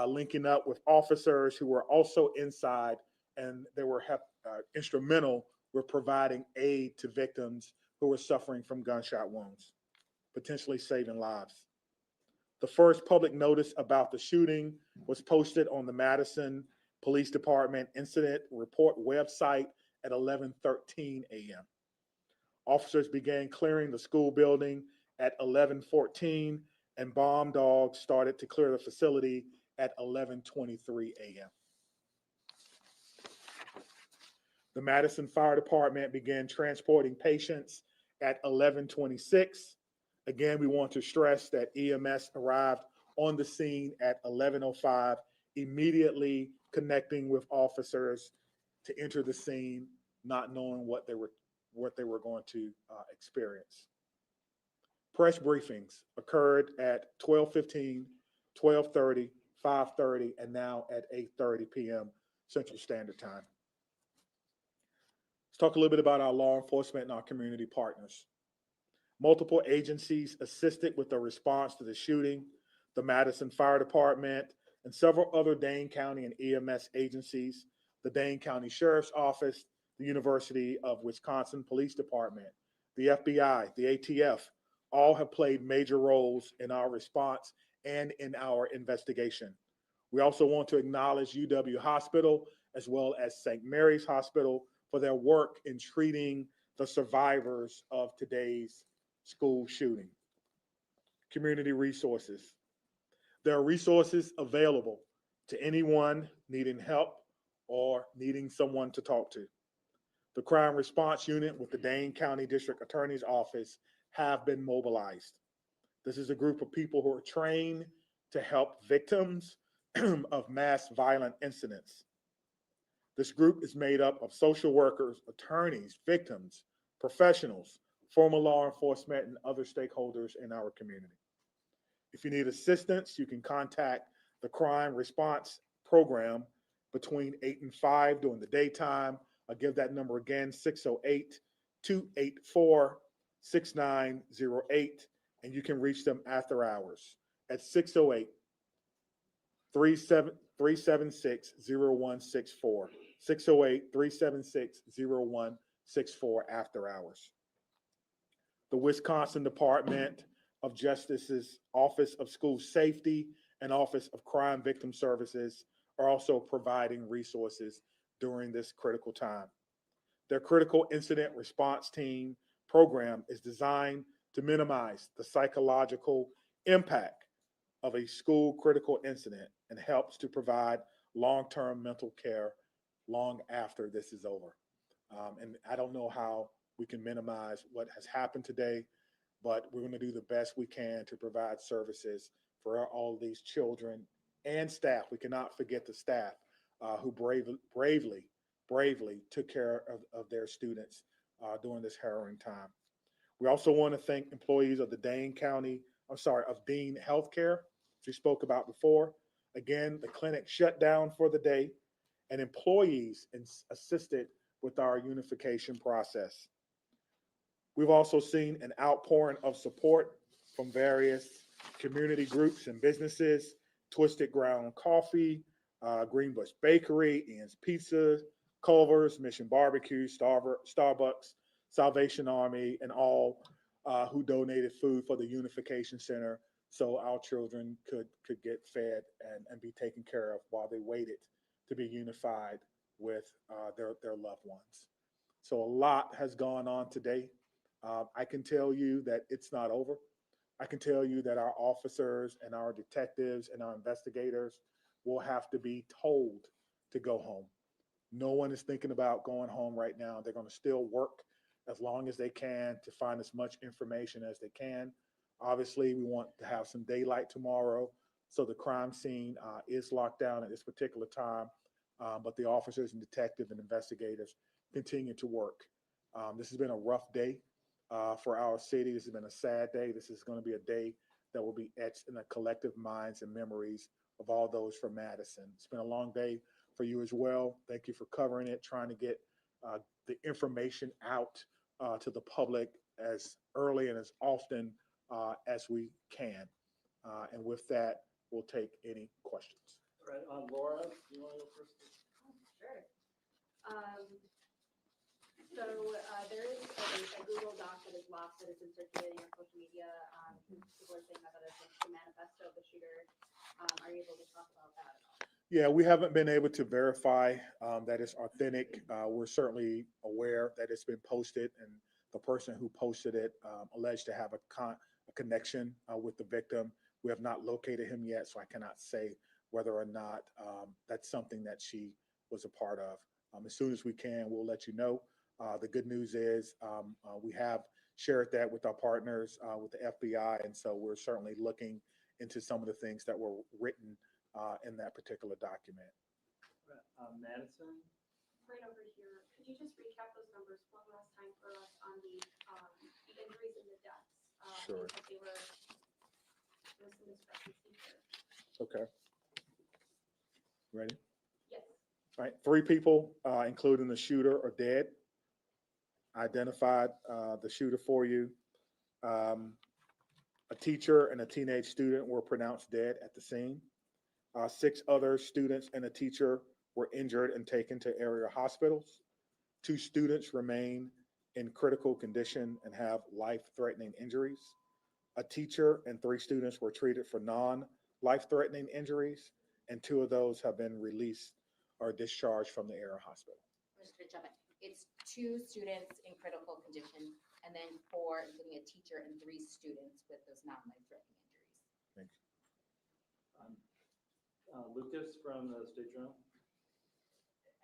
linking up with officers who were also inside, and they were instrumental with providing aid to victims who were suffering from gunshot wounds, potentially saving lives. The first public notice about the shooting was posted on the Madison Police Department Incident Report website at 11:13 a.m. Officers began clearing the school building at 11:14, and bomb dogs started to clear the facility at 11:23 a.m. The Madison Fire Department began transporting patients at 11:26. Again, we want to stress that EMS arrived on the scene at 11:05, immediately connecting with officers to enter the scene, not knowing what they were going to experience. Press briefings occurred at 12:15, 12:30, 5:30, and now at 8:30 p.m. Central Standard Time. Let's talk a little bit about our law enforcement and our community partners. Multiple agencies assisted with the response to the shooting. The Madison Fire Department and several other Dane County and EMS agencies, the Dane County Sheriff's Office, the University of Wisconsin Police Department, the FBI, the ATF, all have played major roles in our response and in our investigation. We also want to acknowledge UW Hospital as well as St. Mary's Hospital for their work in treating the survivors of today's school shooting. Community resources. There are resources available to anyone needing help or needing someone to talk to. The Crime Response Unit with the Dane County District Attorney's Office have been mobilized. This is a group of people who are trained to help victims of mass violent incidents. This group is made up of social workers, attorneys, victims, professionals, former law enforcement, and other stakeholders in our community. If you need assistance, you can contact the Crime Response Program between 8 and 5 during the daytime. I'll give that number again, 608-284-6908, and you can reach them after hours at 608-376-0164, 608-376-0164 after hours. The Wisconsin Department of Justice's Office of School Safety and Office of Crime Victim Services are also providing resources during this critical time. Their critical incident response team program is designed to minimize the psychological impact of a school critical incident and helps to provide long-term mental care long after this is over. And I don't know how we can minimize what has happened today, but we're going to do the best we can to provide services for all of these children and staff. We cannot forget the staff who bravely took care of their students during this harrowing time. We also want to thank employees of the Dane Healthcare, which we spoke about before. Again, the clinic shut down for the day, and employees assisted with our unification process. We've also seen an outpouring of support from various community groups and businesses: Twisted Ground Coffee, Greenbush Bakery, Ian's Pizza, Culver's, Mission Barbecue, Starbucks, Salvation Army, and all who donated food for the Unification Center so our children could get fed and be taken care of while they waited to be unified with their loved ones. So a lot has gone on today. I can tell you that it's not over. I can tell you that our officers and our detectives and our investigators will have to be told to go home. No one is thinking about going home right now. They're going to still work as long as they can to find as much information as they can. Obviously, we want to have some daylight tomorrow, so the crime scene is locked down at this particular time, but the officers and detectives and investigators continue to work. This has been a rough day for our city. This has been a sad day. This is going to be a day that will be etched in the collective minds and memories of all those from Madison. It's been a long day for you as well. Thank you for covering it, trying to get the information out to the public as early and as often as we can. And with that, we'll take any questions. Right, Laura, do you want to go first? Sure. So there is a Google Doc that is lost that has been circulating on social media. People are saying that it's the manifesto of the shooter. Are you able to talk about that at all? Yeah, we haven't been able to verify that it's authentic. We're certainly aware that it's been posted, and the person who posted it alleged to have a connection with the victim. We have not located him yet, so I cannot say whether or not that's something that she was a part of. As soon as we can, we'll let you know. The good news is we have shared that with our partners, with the FBI, and so we're certainly looking into some of the things that were written in that particular document. Madison? Right over here, could you just recap those numbers one last time for us on the injuries and the deaths? Sure. Because there was some discrepancy here. Okay. Ready? Yes. All right. 3 people, including the shooter, are dead. Identified the shooter for you. A teacher and a teenage student were pronounced dead at the scene. 6 other students and a teacher were injured and taken to area hospitals. 2 students remain in critical condition and have life-threatening injuries. A teacher and 3 students were treated for non-life-threatening injuries, and 2 of those have been released or discharged from the area hospital. Mr. Jump, it's 2 students in critical condition, and then 4, including a teacher, and 3 students with those non-life-threatening injuries. Thank you. Lucas from the State Journal.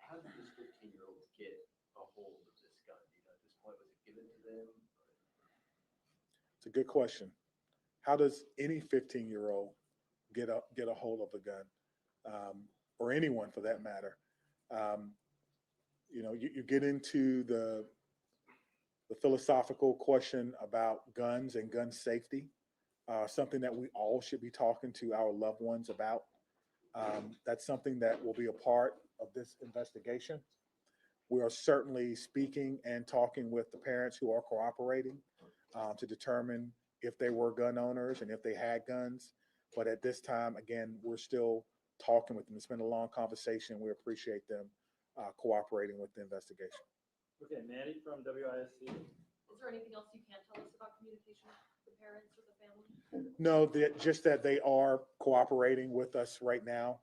How did this 15-year-old get a hold of this gun? Do you know at this point, was it given to them? It's a good question. How does any 15-year-old get a hold of a gun, or anyone for that matter? You get into the philosophical question about guns and gun safety, something that we all should be talking to our loved ones about. That's something that will be a part of this investigation. We are certainly speaking and talking with the parents who are cooperating to determine if they were gun owners and if they had guns. But at this time, again, we're still talking with them. It's been a long conversation. We appreciate them cooperating with the investigation. Okay, Maddie from WISC. Is there anything else you can tell us about communication with the parents or the family? No, just that they are cooperating with us right now.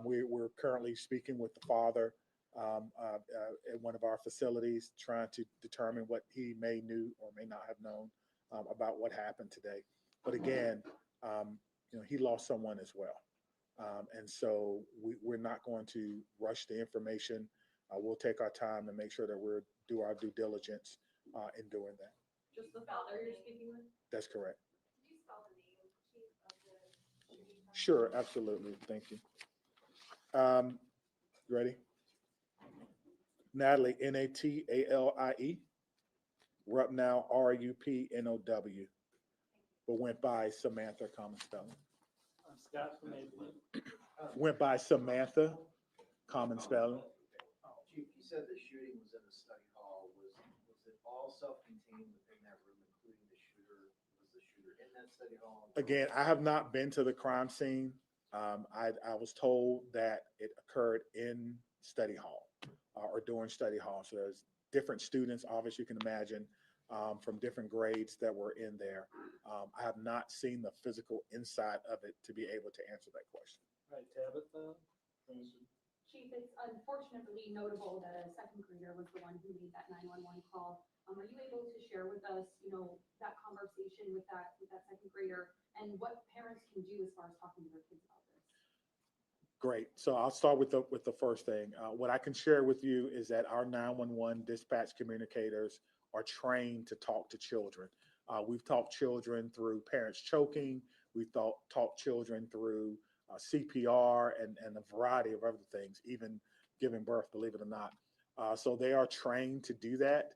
We're currently speaking with the father at one of our facilities, trying to determine what he may knew or may not have known about what happened today. But again, he lost someone as well. And so we're not going to rush the information. We'll take our time and make sure that we do our due diligence in doing that. Just the father you're speaking with? That's correct. Could you spell the name, Chief, of the shooting? Sure, absolutely. Thank you. Ready? Natalie, Natalie. Rupnow, Rupnow, but went by Samantha, common spelling. Scott from Madison. Went by Samantha, common spelling. Chief, you said the shooting was in the study hall. Was it all self-contained within that room, including the shooter? Was the shooter in that study hall? Again, I have not been to the crime scene. I was told that it occurred in study hall or during study hall. So there's different students, obviously you can imagine, from different grades that were in there. I have not seen the physical inside of it to be able to answer that question. All right, Tabitha. Chief, it's unfortunately notable that a second grader was the one who made that 911 call. Are you able to share with us, that conversation with that second grader and what parents can do as far as talking to their kids about this? Great. So I'll start with the first thing. What I can share with you is that our 911 dispatch communicators are trained to talk to children. We've talked children through parents choking. We've taught children through CPR and a variety of other things, even giving birth, believe it or not. So they are trained to do that.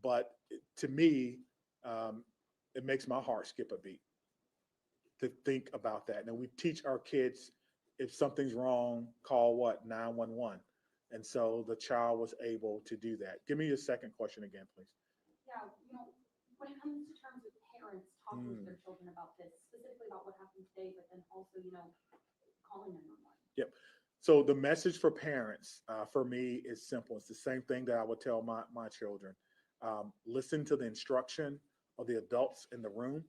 But to me, it makes my heart skip a beat to think about that. Now we teach our kids, if something's wrong, call what? 911. And so the child was able to do that. Give me your second question again, please. Yeah, when it comes to terms of parents talking with their children about this, specifically about what happened today, but then also, calling 911. Yep. So the message for parents, for me, is simple. It's the same thing that I would tell my children. Listen to the instruction of the adults in the room.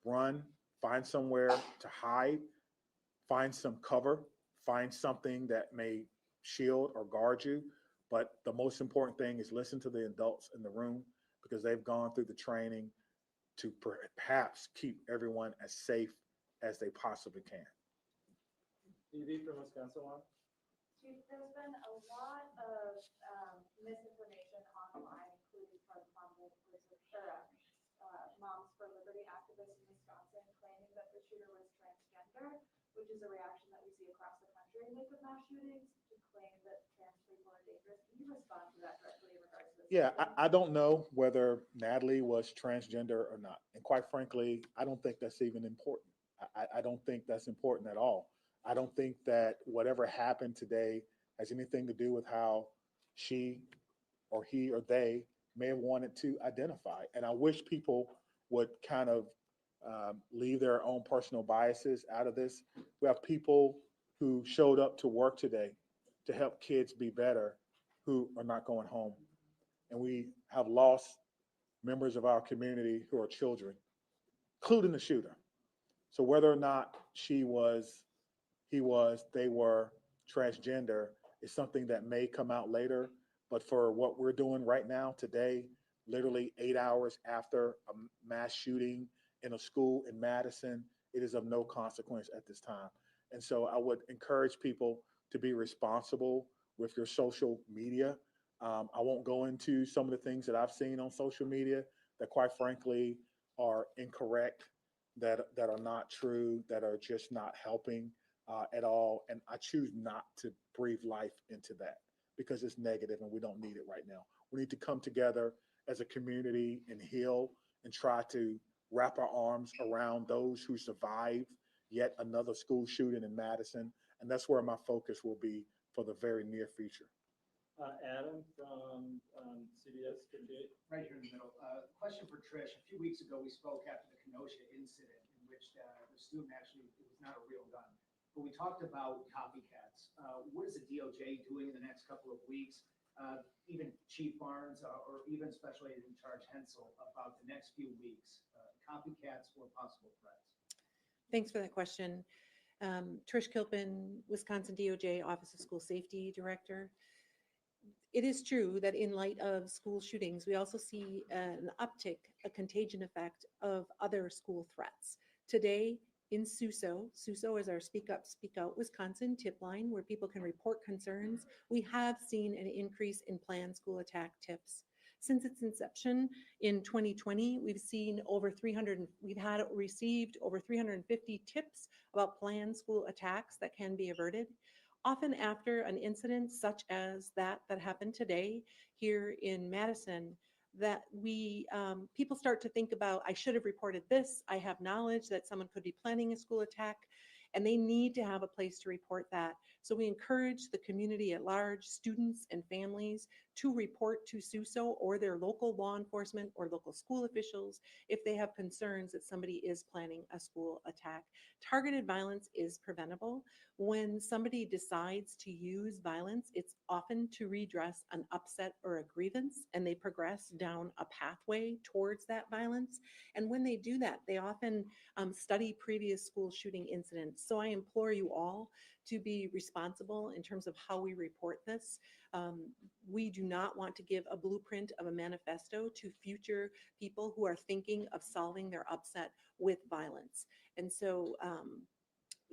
Run, find somewhere to hide, find some cover, find something that may shield or guard you. But the most important thing is listen to the adults in the room because they've gone through the training to perhaps keep everyone as safe as they possibly can. TV from Wisconsin Law. Chief, there's been a lot of misinformation online, including from Moms for Liberty activists in Wisconsin, claiming that the shooter was transgender, which is a reaction that we see across the country in wake of mass shootings, to claim that trans people are dangerous. Can you respond to that directly in regards to this? Yeah, I don't know whether Natalie was transgender or not. And quite frankly, I don't think that's even important. I don't think that's important at all. I don't think that whatever happened today has anything to do with how she or he or they may have wanted to identify. And I wish people would kind of leave their own personal biases out of this. We have people who showed up to work today to help kids be better who are not going home. And we have lost members of our community who are children, including the shooter. So whether or not he was, they were transgender is something that may come out later. But for what we're doing right now, today, literally 8 hours after a mass shooting in a school in Madison, it is of no consequence at this time. And so I would encourage people to be responsible with your social media. I won't go into some of the things that I've seen on social media that quite frankly are incorrect, that are not true, that are just not helping at all. And I choose not to breathe life into that because it's negative and we don't need it right now. We need to come together as a community and heal and try to wrap our arms around those who survived yet another school shooting in Madison. And that's where my focus will be for the very near future. Adam from CBS 58. Right here in the middle. Question for Trish. A few weeks ago, we spoke after the Kenosha incident in which the student actually, it was not a real gun. But we talked about copycats. What is the DOJ doing in the next couple of weeks? Even Chief Barnes or even Special Agent in Charge Hensel about the next few weeks, copycats or possible threats? Thanks for that question. Trish Kilpin, Wisconsin DOJ Office of School Safety Director. It is true that in light of school shootings, we also see an uptick, a contagion effect of other school threats. Today in SUSO is our Speak Up, Speak Out Wisconsin tip line where people can report concerns. We have seen an increase in planned school attack tips. Since its inception in 2020, we've received over 350 tips about planned school attacks that can be averted. Often after an incident such as that happened today here in Madison, that people start to think about, I should have reported this. I have knowledge that someone could be planning a school attack, and they need to have a place to report that. So we encourage the community at large, students and families, to report to SUSO or their local law enforcement or local school officials if they have concerns that somebody is planning a school attack. Targeted violence is preventable. When somebody decides to use violence, it's often to redress an upset or a grievance, and they progress down a pathway towards that violence. And when they do that, they often study previous school shooting incidents. So I implore you all to be responsible in terms of how we report this. We do not want to give a blueprint of a manifesto to future people who are thinking of solving their upset with violence. And so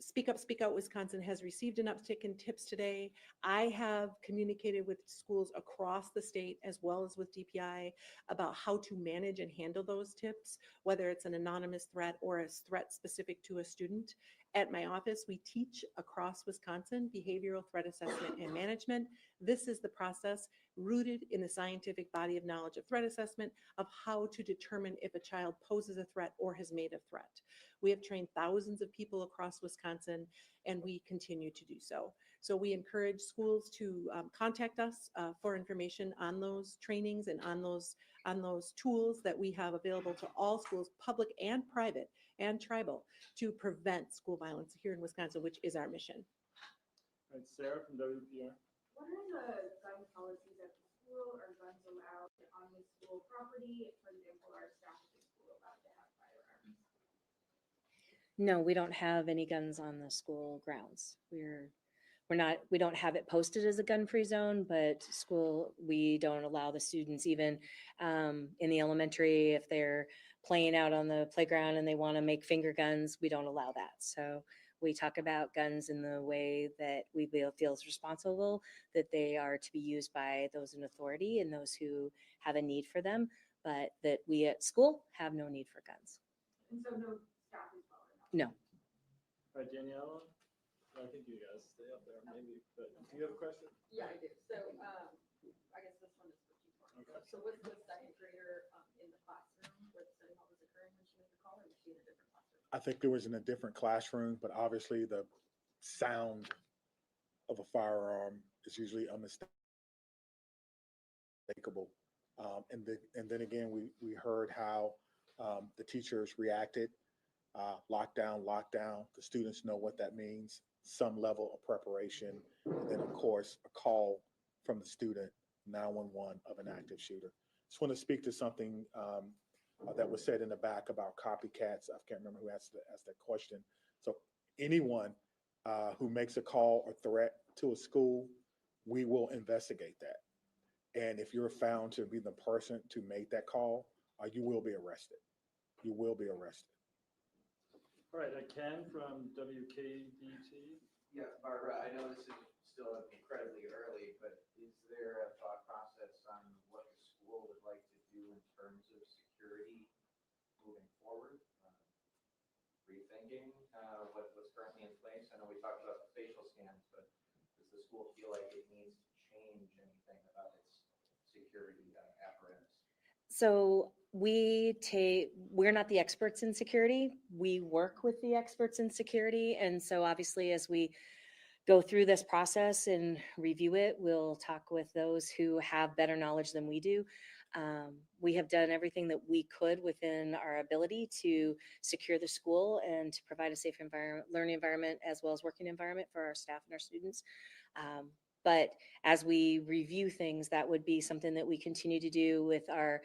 Speak Up, Speak Out Wisconsin has received an uptick in tips today. I have communicated with schools across the state as well as with DPI about how to manage and handle those tips, whether it's an anonymous threat or a threat specific to a student. At my office, we teach across Wisconsin behavioral threat assessment and management. This is the process rooted in the scientific body of knowledge of threat assessment of how to determine if a child poses a threat or has made a threat. We have trained thousands of people across Wisconsin, and we continue to do so. So we encourage schools to contact us for information on those trainings and on those tools that we have available to all schools, public and private and tribal, to prevent school violence here in Wisconsin, which is our mission. All right, Sarah from WPR. What are the gun policies at the school? Are guns allowed on the school property? For example, are staff at the school allowed to have firearms? No, we don't have any guns on the school grounds. We're we don't have it posted as a gun-free zone, but school, we don't allow the students even in the elementary, if they're playing out on the playground and they want to make finger guns, we don't allow that. So we talk about guns in the way that we feel is responsible, that they are to be used by those in authority and those who have a need for them, but that we at school have no need for guns. And so no staff as well? No. All right, Daniela, I think you guys stay up there maybe, but do you have a question? Yeah, I do. So I guess this one is for Chief Barnes. Okay. So was the second grader in the classroom where the study hall was occurring when she made the call, or was she in a different classroom? I think it was in a different classroom, but obviously the sound of a firearm is usually unmistakable. And then again, we heard how the teachers reacted. Lockdown. The students know what that means. Some level of preparation, and then of course a call from the student, 911, of an active shooter. Just want to speak to something that was said in the back about copycats. I can't remember who asked that question. So anyone who makes a call or threat to a school, we will investigate that. And if you're found to be the person to make that call, you will be arrested. You will be arrested. All right, Ken from WKDT. Yeah, Barbara, I know this is still incredibly early, but is there a thought process on what the school would like to do in terms of security moving forward? Rethinking what's currently in place? I know we talked about the facial scans, but does the school feel like it needs to change anything about its security apparatus? So we're not the experts in security. We work with the experts in security. And so obviously as we go through this process and review it, we'll talk with those who have better knowledge than we do. We have done everything that we could within our ability to secure the school and to provide a safe learning environment as well as working environment for our staff and our students. But as we review things, that would be something that we continue to do with our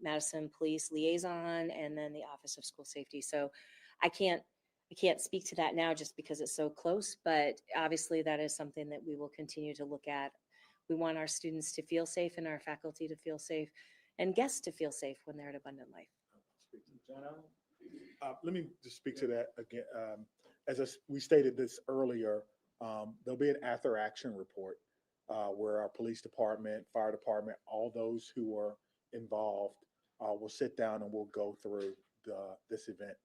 Madison Police Liaison and then the Office of School Safety. So I can't speak to that now just because it's so close, but obviously that is something that we will continue to look at. We want our students to feel safe and our faculty to feel safe and guests to feel safe when they're at Abundant Life. Let me just speak to that again. We stated this earlier, there'll be an after action report where our police department, fire department, all those who are involved will sit down and we'll go through this event.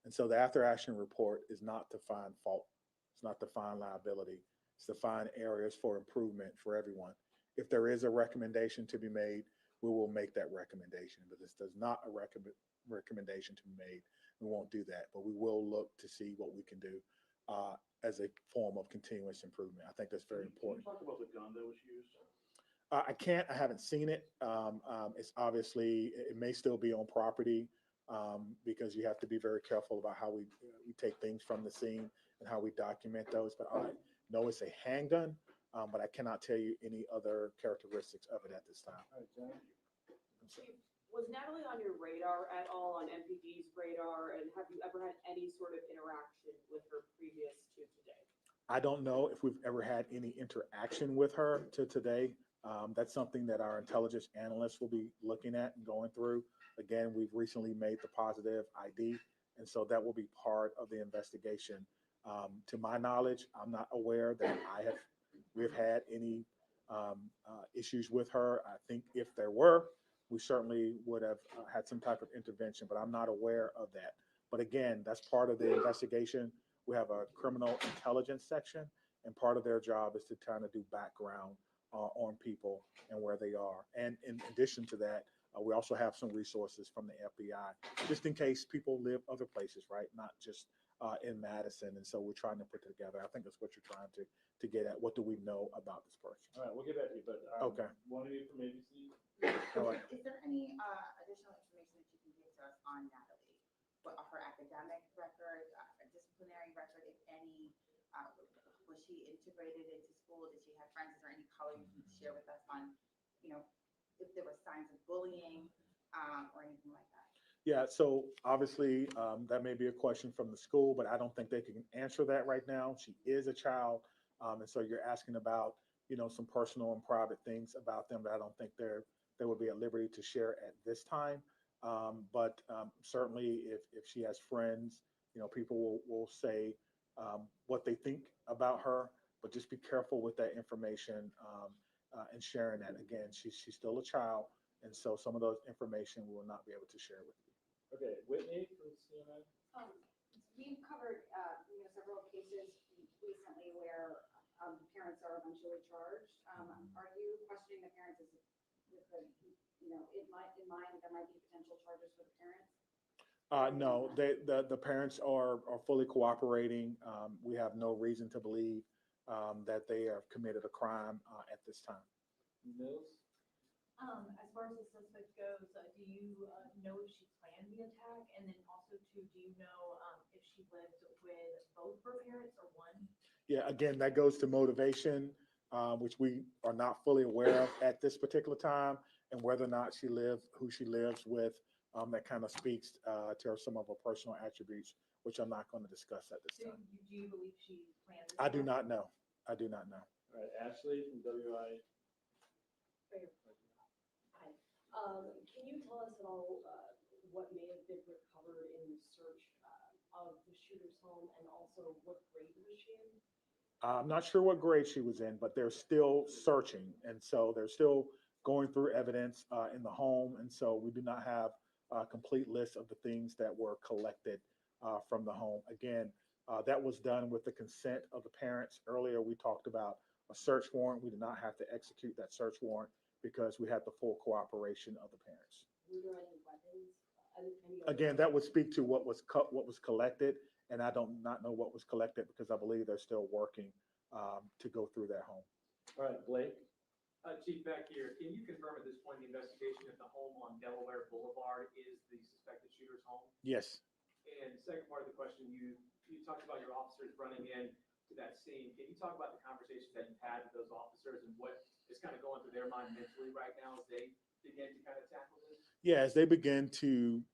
And so the after action report is not to find fault. It's not to find liability. It's to find areas for improvement for everyone. If there is a recommendation to be made, we will make that recommendation. But this does not a recommendation to be made. We won't do that, but we will look to see what we can do as a form of continuous improvement. I think that's very important. Can you talk about the gun that was used? I can't. I haven't seen it. It's obviously, it may still be on property because you have to be very careful about how we take things from the scene and how we document those. But I know it's a handgun, but I cannot tell you any other characteristics of it at this time. All right, Jen. Chief, was Natalie on your radar at all, on MPD's radar, and have you ever had any sort of interaction with her previous to today? I don't know if we've ever had any interaction with her to today. That's something that our intelligence analysts will be looking at and going through. Again, we've recently made the positive ID, and so that will be part of the investigation. To my knowledge, I'm not aware that we've had any issues with her. I think if there were, we certainly would have had some type of intervention, but I'm not aware of that. But again, that's part of the investigation. We have a criminal intelligence section, and part of their job is to kind of do background on people and where they are. And in addition to that, we also have some resources from the FBI, just in case people live other places, right? Not just in Madison. And so we're trying to put it together. I think that's what you're trying to get at. What do we know about this person? All right, we'll get back to you, but okay. One of you from ABC. All right. Is there any additional information that you can give to us on Natalie? What her academic record, disciplinary record, if any? Was she integrated into school? Did she have friends? Is there any color you can share with us on, if there were signs of bullying or anything like that? Yeah, so obviously that may be a question from the school, but I don't think they can answer that right now. She is a child And so you're asking about, some personal and private things about them that I don't think they would be at liberty to share at this time. But certainly if she has friends, people will say what they think about her, but just be careful with that information and sharing that. Again, she's still a child, and so some of those information we will not be able to share with you. Okay, Whitney from CNN. We've covered, several cases recently where parents are eventually charged. Are you questioning the parents as with the, in mind that there might be potential charges for the parents? No, the parents are fully cooperating. We have no reason to believe that they have committed a crime at this time. Mills? As far as the suspect goes, do you know if she planned the attack? And then also too, do you know if she lived with both her parents or one? Yeah, again, that goes to motivation, which we are not fully aware of at this particular time, and whether or not who she lives with, that kind of speaks to some of her personal attributes, which I'm not going to discuss at this time. Do you believe she planned this? I do not know. I do not know. All right, Ashley from WI. Hi. Can you tell us at all what may have been recovered in the search of the shooter's home, and also what grade was she in? I'm not sure what grade she was in, but they're still searching. And so they're still going through evidence in the home. And so we do not have a complete list of the things that were collected from the home. Again, that was done with the consent of the parents. Earlier, we talked about a search warrant. We did not have to execute that search warrant because we had the full cooperation of the parents. Were there any weapons? Again, that would speak to what was collected, and I don't not know what was collected because I believe they're still working to go through that home. All right, Blake. Chief, back here, can you confirm at this point in the investigation if the home on Delaware Boulevard is the suspected shooter's home? Yes. And second part of the question, you talked about your officers running in to that scene. Can you talk about the conversations that you've had with those officers and what is kind of going through their mind mentally right now as they begin to kind of tackle this? Yeah, as they begin to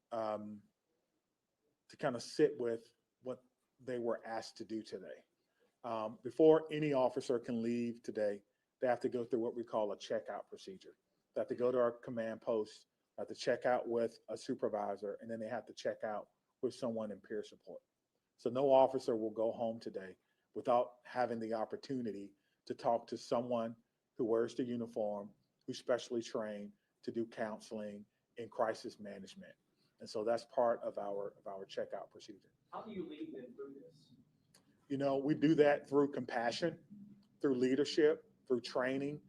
kind of sit with what they were asked to do today. Before any officer can leave today, they have to go through what we call a checkout procedure. They have to go to our command post, have to check out with a supervisor, and then they have to check out with someone in peer support. So no officer will go home today without having the opportunity to talk to someone who wears the uniform, who's specially trained to do counseling in crisis management. And so that's part of our checkout procedure. How do you lead them through this? We do that through compassion, through leadership, through training,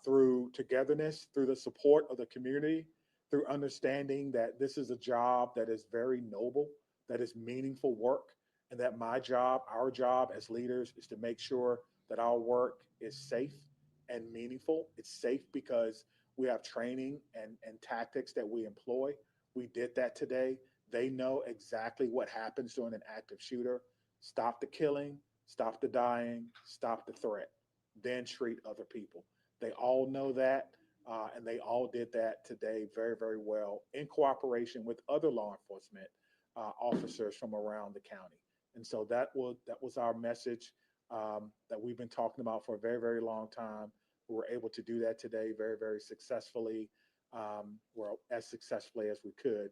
through togetherness, through the support of the community, through understanding that this is a job that is very noble, that is meaningful work, and that my job, our job as leaders is to make sure that our work is safe and meaningful. It's safe because we have training and tactics that we employ. We did that today. They know exactly what happens during an active shooter. Stop the killing, stop the dying, stop the threat, then treat other people. They all know that, and they all did that today very, very well in cooperation with other law enforcement officers from around the county. And so that was our message that we've been talking about for a very, very long time. We were able to do that today very, very successfully, well, as successfully as we could.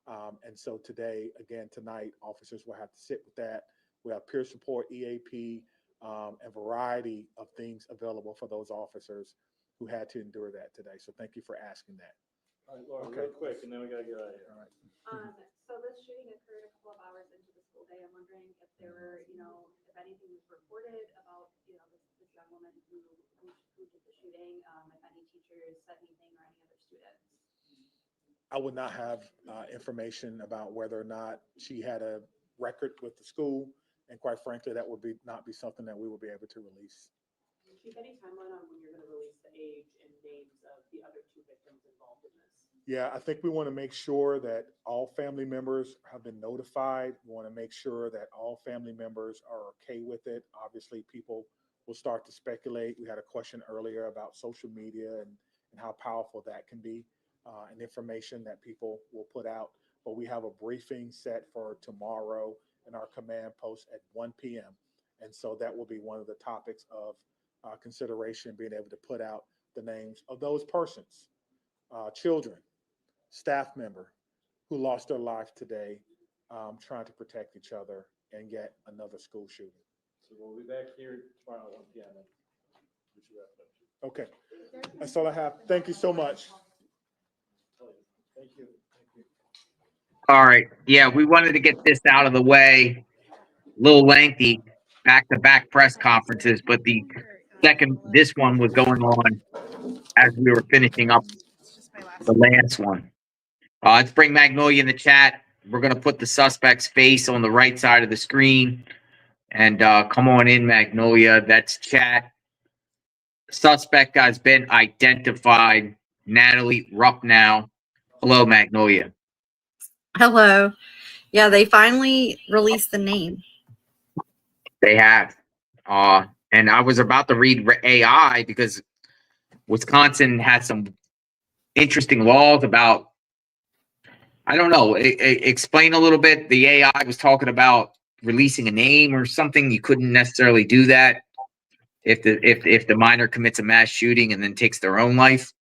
And so today, again, tonight, officers will have to sit with that. We have peer support, EAP, a variety of things available for those officers who had to endure that today. So thank you for asking that. All right, Laura, Okay. real quick, and then we got to get out of here. All right. So this shooting occurred a couple of hours into the school day. I'm wondering if there were, if anything was reported about, this young woman who did the shooting, if any teachers said anything or any other students. I would not have information about whether or not she had a record with the school. And quite frankly, that would not be something that we would be able to release. Chief, any timeline on when you're going to release the age and names of the other two victims involved in this? Yeah, I think we want to make sure that all family members have been notified. We want to make sure that all family members are okay with it. Obviously, people will start to speculate. We had a question earlier about social media and how powerful that can be, and information that people will put out. But we have a briefing set for tomorrow in our command post at 1 p.m. And so that will be one of the topics of consideration, being able to put out the names of those persons, children, staff member who lost their life today trying to protect each other and yet another school shooting. So we'll be back here tomorrow at 1 p.m. and we should wrap it up. Okay, that's all I have. Thank you so much. Thank you. All right. Yeah, we wanted to get this out of the way. A little lengthy, back-to-back press conferences, but this one was going on as we were finishing up the last one. Let's bring Magnolia in the chat. We're going to put the suspect's face on the right side of the screen. And come on in, Magnolia. That's chat. Suspect has been identified. Natalie Rupnow. Hello, Magnolia. Hello. Yeah, they finally released the name. They have. And I was about to read AI because Wisconsin has some interesting laws about, I don't know, explain a little bit. The AI was talking about releasing a name or something. You couldn't necessarily do that if the minor commits a mass shooting and then takes their own life.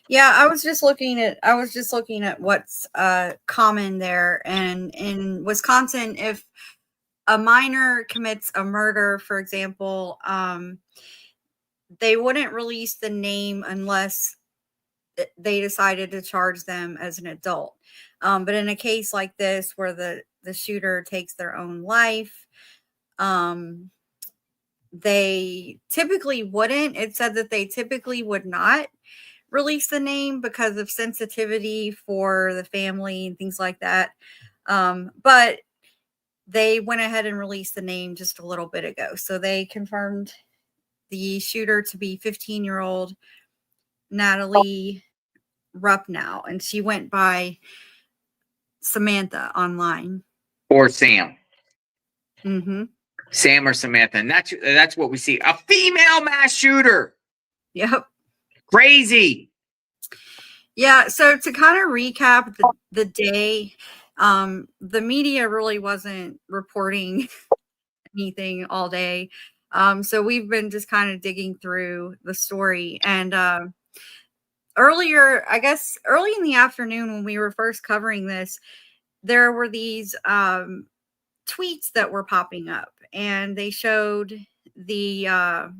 Yeah, I was just looking at what's common there, and in Wisconsin, if a minor commits a murder, for example, they wouldn't release the name unless they decided to charge them as an adult. But in a case like this, where the shooter takes their own life, they typically wouldn't. It said that they typically would not release the name because of sensitivity for the family and things like that. But they went ahead and released the name just a little bit ago. So they confirmed the shooter to be 15-year-old Natalie Rupnow, and she went by Samantha online. Or Sam. Mm-hmm. Sam or Samantha. And that's what we see. A female mass shooter. Yep. Crazy. Yeah, so to kind of recap the day, the media really wasn't reporting anything all day. So we've been just kind of digging through the story. And earlier, I guess early in the afternoon when we were first covering this, there were these tweets that were popping up, and they showed the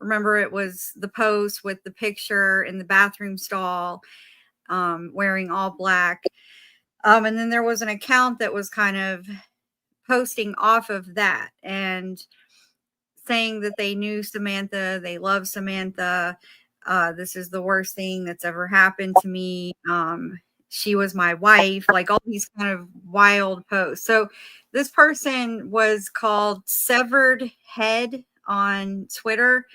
remember, it was the post with the picture in the bathroom stall, wearing all black. And then there was an account that was kind of posting off of that and saying that they knew Samantha, they love Samantha. This is the worst thing that's ever happened to me. She was my wife, like all these kind of wild posts. So this person was called Severed Head on Twitter.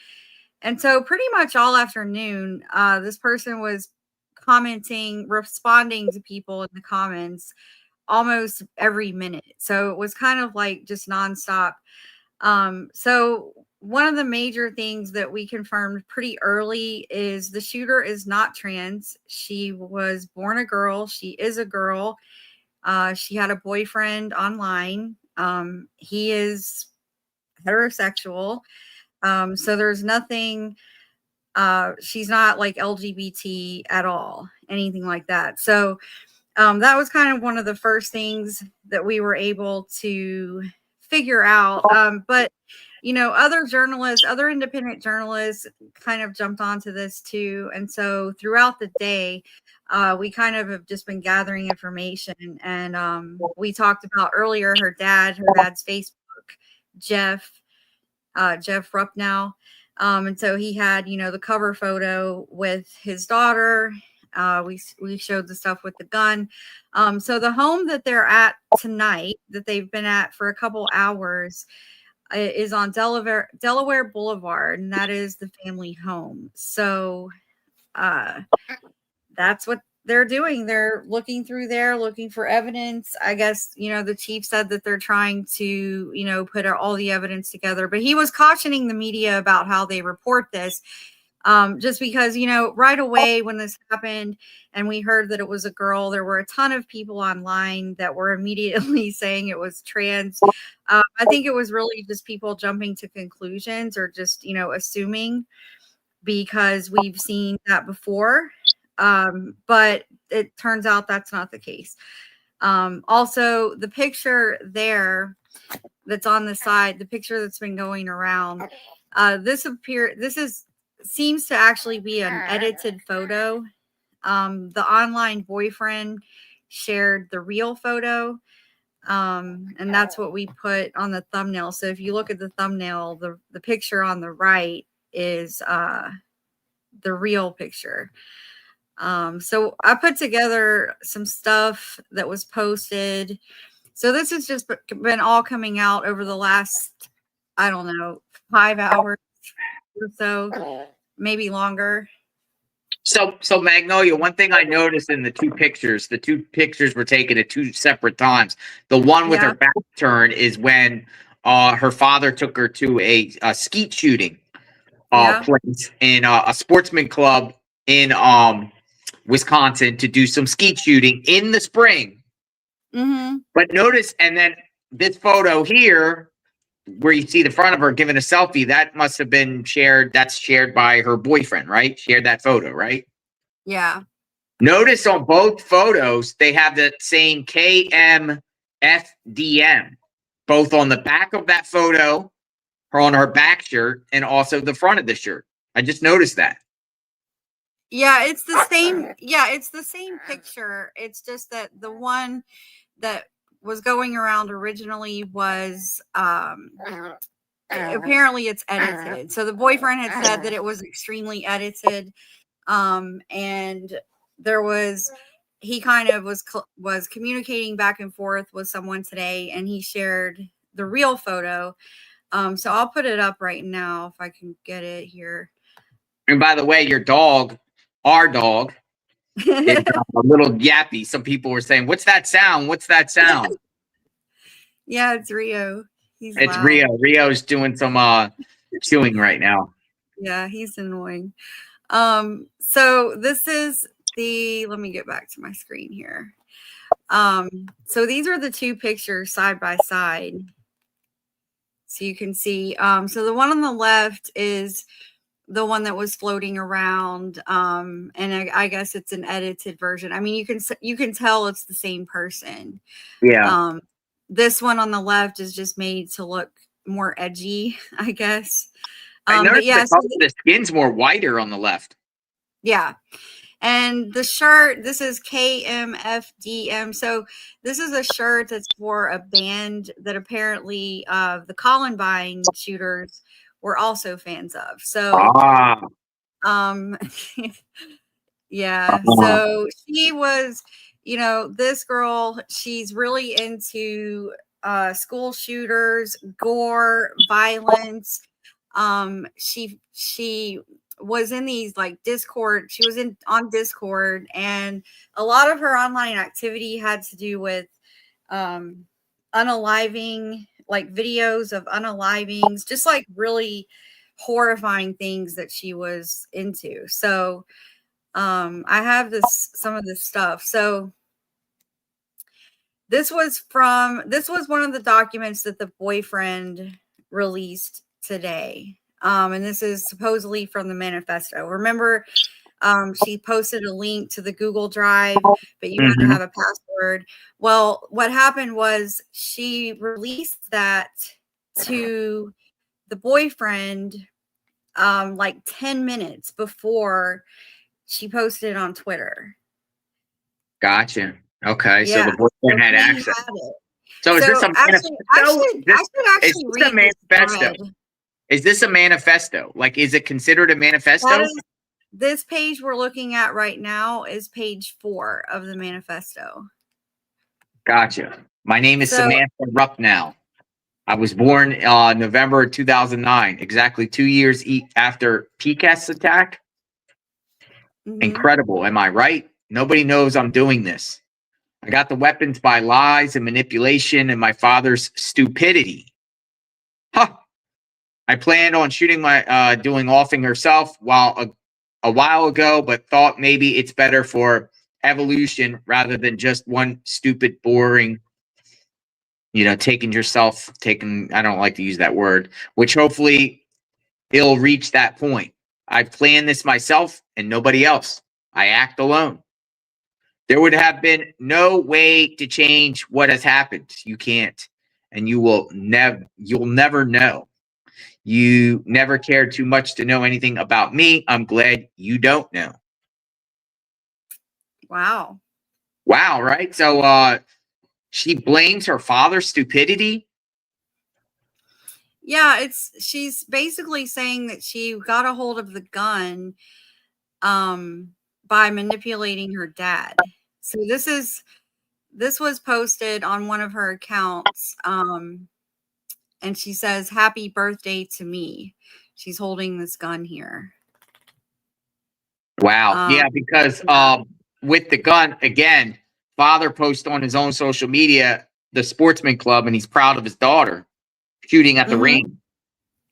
And so pretty much all afternoon, this person was commenting, responding to people in the comments almost every minute. So it was kind of like just nonstop. So one of the major things that we confirmed pretty early is the shooter is not trans. She was born a girl. She is a girl. She had a boyfriend online. He is heterosexual. So there's nothing, she's not like LGBT at all, anything like that. So that was kind of one of the first things that we were able to figure out. But, you know, other journalists, other independent journalists kind of jumped onto this too. And so throughout the day, we kind of have just been gathering information. And we talked about earlier her dad's Facebook, Jeff Rupnow. And so he had, you know, the cover photo with his daughter. We showed the stuff with the gun. So the home that they're at tonight, that they've been at for a couple hours, is on Delaware Boulevard, and that is the family home. So that's what they're doing. They're looking through there, looking for evidence. I guess, you know, the chief said that they're trying to, you know, put all the evidence together, but he was cautioning the media about how they report this. Just because, right away when this happened and we heard that it was a girl, there were a ton of people online that were immediately saying it was trans. I think it was really just people jumping to conclusions or just, assuming, because we've seen that before. But it turns out that's not the case. Also, the picture there that's on the side, the picture that's been going around, this seems to actually be an edited photo. The online boyfriend shared the real photo, and that's what we put on the thumbnail. So if you look at the thumbnail, the picture on the right is the real picture. So I put together some stuff that was posted. So this has just been all coming out over the last, I don't know, 5 hours or so, maybe longer. So Magnolia, one thing I noticed in the two pictures were taken at two separate times. The one with her back turn is when her father took her to a skeet shooting place in a sportsman club in Wisconsin to do some skeet shooting in the spring. Mm-hmm. But notice, and then this photo here, where you see the front of her giving a selfie, that must have been shared. That's shared by her boyfriend, right? Shared that photo, right? Yeah. Notice on both photos, they have the same KMFDM, both on the back of that photo, or on her back shirt, and also the front of the shirt. I just noticed that. Yeah, it's the same. Yeah, it's the same picture. It's just that the one that was going around originally was apparently it's edited. So the boyfriend had said that it was extremely edited, and he kind of was communicating back and forth with someone today, and he shared the real photo. So I'll put it up right now if I can get it here. And by the way, your dog, our dog, is a little yappy. Some people were saying, "What's that sound? What's that sound?" Yeah, it's Rio. It's loud. Rio. Rio's doing some chewing right now. Yeah, he's annoying. So this is let me get back to my screen here. So these are the two pictures side by side. So you can see, so the one on the left is the one that was floating around. And I guess it's an edited version. I mean, you can tell it's the same person. Yeah. This one on the left is just made to look more edgy, I guess. I noticed but the skin's more whiter on the left. Yeah. And the shirt, this is KMFDM. So this is a shirt that's for a band that apparently the Columbine shooters were also fans of. So yeah. So she was, this girl, she's really into school shooters, gore, violence. She was in these like Discord. She was on Discord, and a lot of her online activity had to do with unaliving, like videos of unalivings, just like really horrifying things that she was into. So I have some of this stuff. So this was one of the documents that the boyfriend released today. And this is supposedly from the manifesto. Remember, she posted a link to the Google Drive, but you had to have a password. Well, what happened was she released that to the boyfriend like 10 minutes before she posted it on Twitter. Gotcha. Okay, Yeah. so the boyfriend had access. So is this a manifesto? I should read a manifesto? Is this a manifesto? Like, is it considered a manifesto? This page we're looking at right now is page 4 of the manifesto. Gotcha. My name is Samantha Rupnow. I was born November 2009, exactly 2 years after PCAST attack. Incredible. Am I right? Nobody knows I'm doing this. I got the weapons by lies and manipulation and my father's stupidity. Huh. I planned on shooting my doing offing herself a while ago, but thought maybe it's better for evolution rather than just one stupid, boring, taking, I don't like to use that word, which hopefully it'll reach that point. I've planned this myself and nobody else. I act alone. There would have been no way to change what has happened. You can't, and you'll never know. You never cared too much to know anything about me. I'm glad you don't know. Wow. Wow, right? So she blames her father's stupidity. Yeah, she's basically saying that she got a hold of the gun by manipulating her dad. So this was posted on one of her accounts, and she says, "Happy birthday to me." She's holding this gun here. Wow. Yeah, because with the gun, again, father posts on his own social media the sportsman club, and he's proud of his daughter shooting at the ring.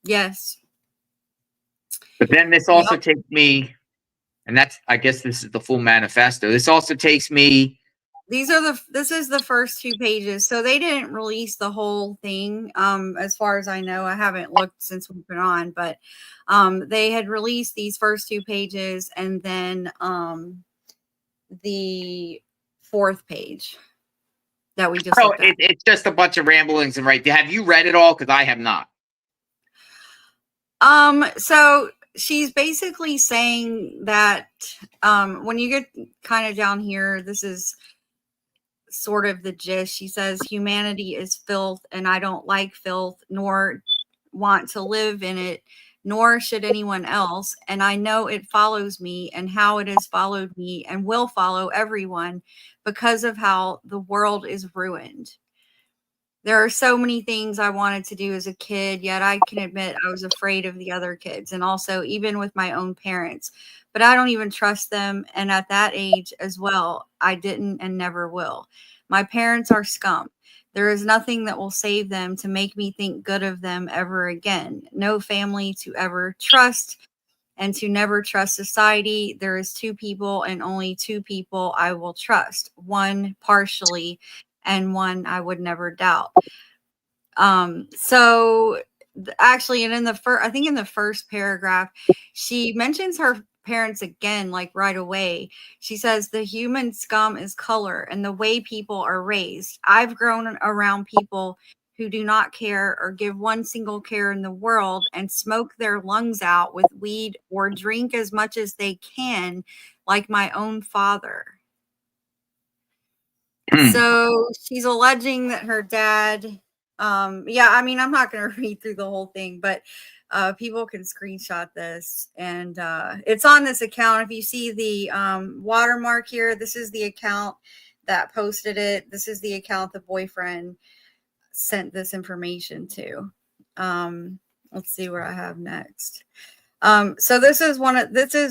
Yes. But then this also takes me, and I guess this is the full manifesto. This also takes me. This is the first 2 pages. So they didn't release the whole thing. As far as I know, I haven't looked since we've been on, but they had released these first 2 pages and then the 4th page that we just looked at. It's just a bunch of ramblings and right. Have you read it all? Because I have not. So she's basically saying that when you get kind of down here, this is sort of the gist. She says, humanity is filth, and I don't like filth, nor want to live in it, nor should anyone else. And I know it follows me and how it has followed me and will follow everyone because of how the world is ruined. There are so many things I wanted to do as a kid, yet I can admit I was afraid of the other kids, and also even with my own parents. But I don't even trust them, and at that age as well, I didn't and never will. My parents are scum. There is nothing that will save them to make me think good of them ever again. No family to ever trust, and to never trust society. There is 2 people and only 2 people I will trust. One partially, and one I would never doubt. So actually, and I think in the first paragraph, she mentions her parents again, like right away. She says, the human scum is color and the way people are raised. I've grown around people who do not care or give one single care in the world and smoke their lungs out with weed or drink as much as they can, like my own father. So she's alleging that her dad, I mean, I'm not going to read through the whole thing, but people can screenshot this, and it's on this account. If you see the watermark here, this is the account that posted it. This is the account the boyfriend sent this information to. Let's see what I have next. So this is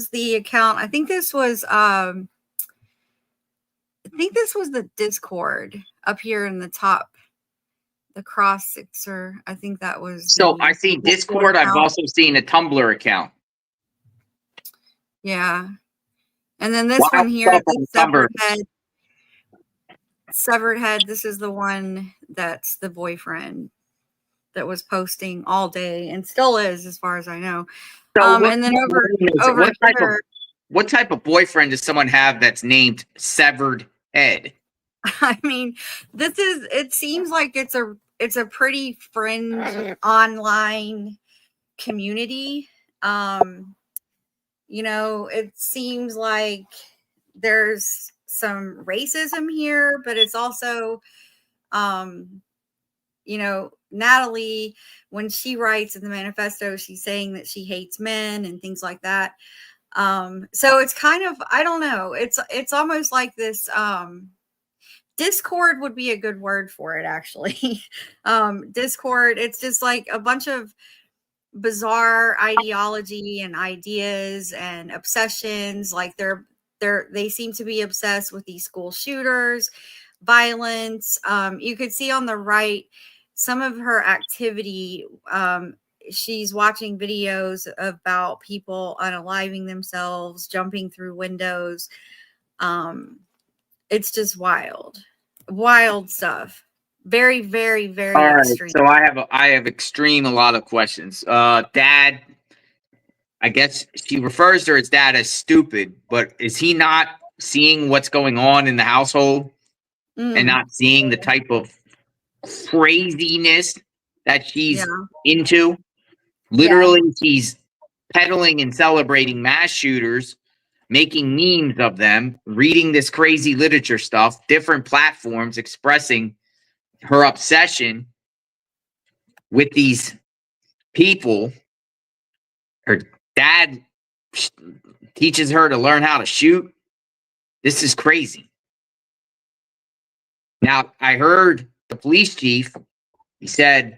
the account. I think this was the Discord up here in the top, the cross sixer. I think that was. So I see Discord. I've also seen a Tumblr account. Yeah. And then this one here, the severed head. This is the one that's the boyfriend that was posting all day and still is, as far as I know. So and then over what type of boyfriend does someone have that's named Severed Head? I mean, it seems like it's a pretty fringe online community. It seems like there's some racism here, but it's also, Natalie, when she writes in the manifesto, she's saying that she hates men and things like that. So it's kind of, I don't know. It's almost like this, Discord would be a good word for it, actually. Discord, it's just like a bunch of bizarre ideology and ideas and obsessions. Like they seem to be obsessed with these school shooters, violence. You could see on the right some of her activity she's watching videos about people unaliving themselves, jumping through windows. It's just wild stuff. Very, very, very All right. extreme. So I have extreme a lot of questions. Dad, I guess she refers to his dad as stupid, but is he not seeing what's going on in the household and not seeing the type of craziness that she's into? Literally, she's peddling and celebrating mass shooters, making memes of them, reading this crazy literature stuff, different platforms expressing her obsession with these people. Her dad teaches her to learn how to shoot. This is crazy. Now, I heard the police chief, he said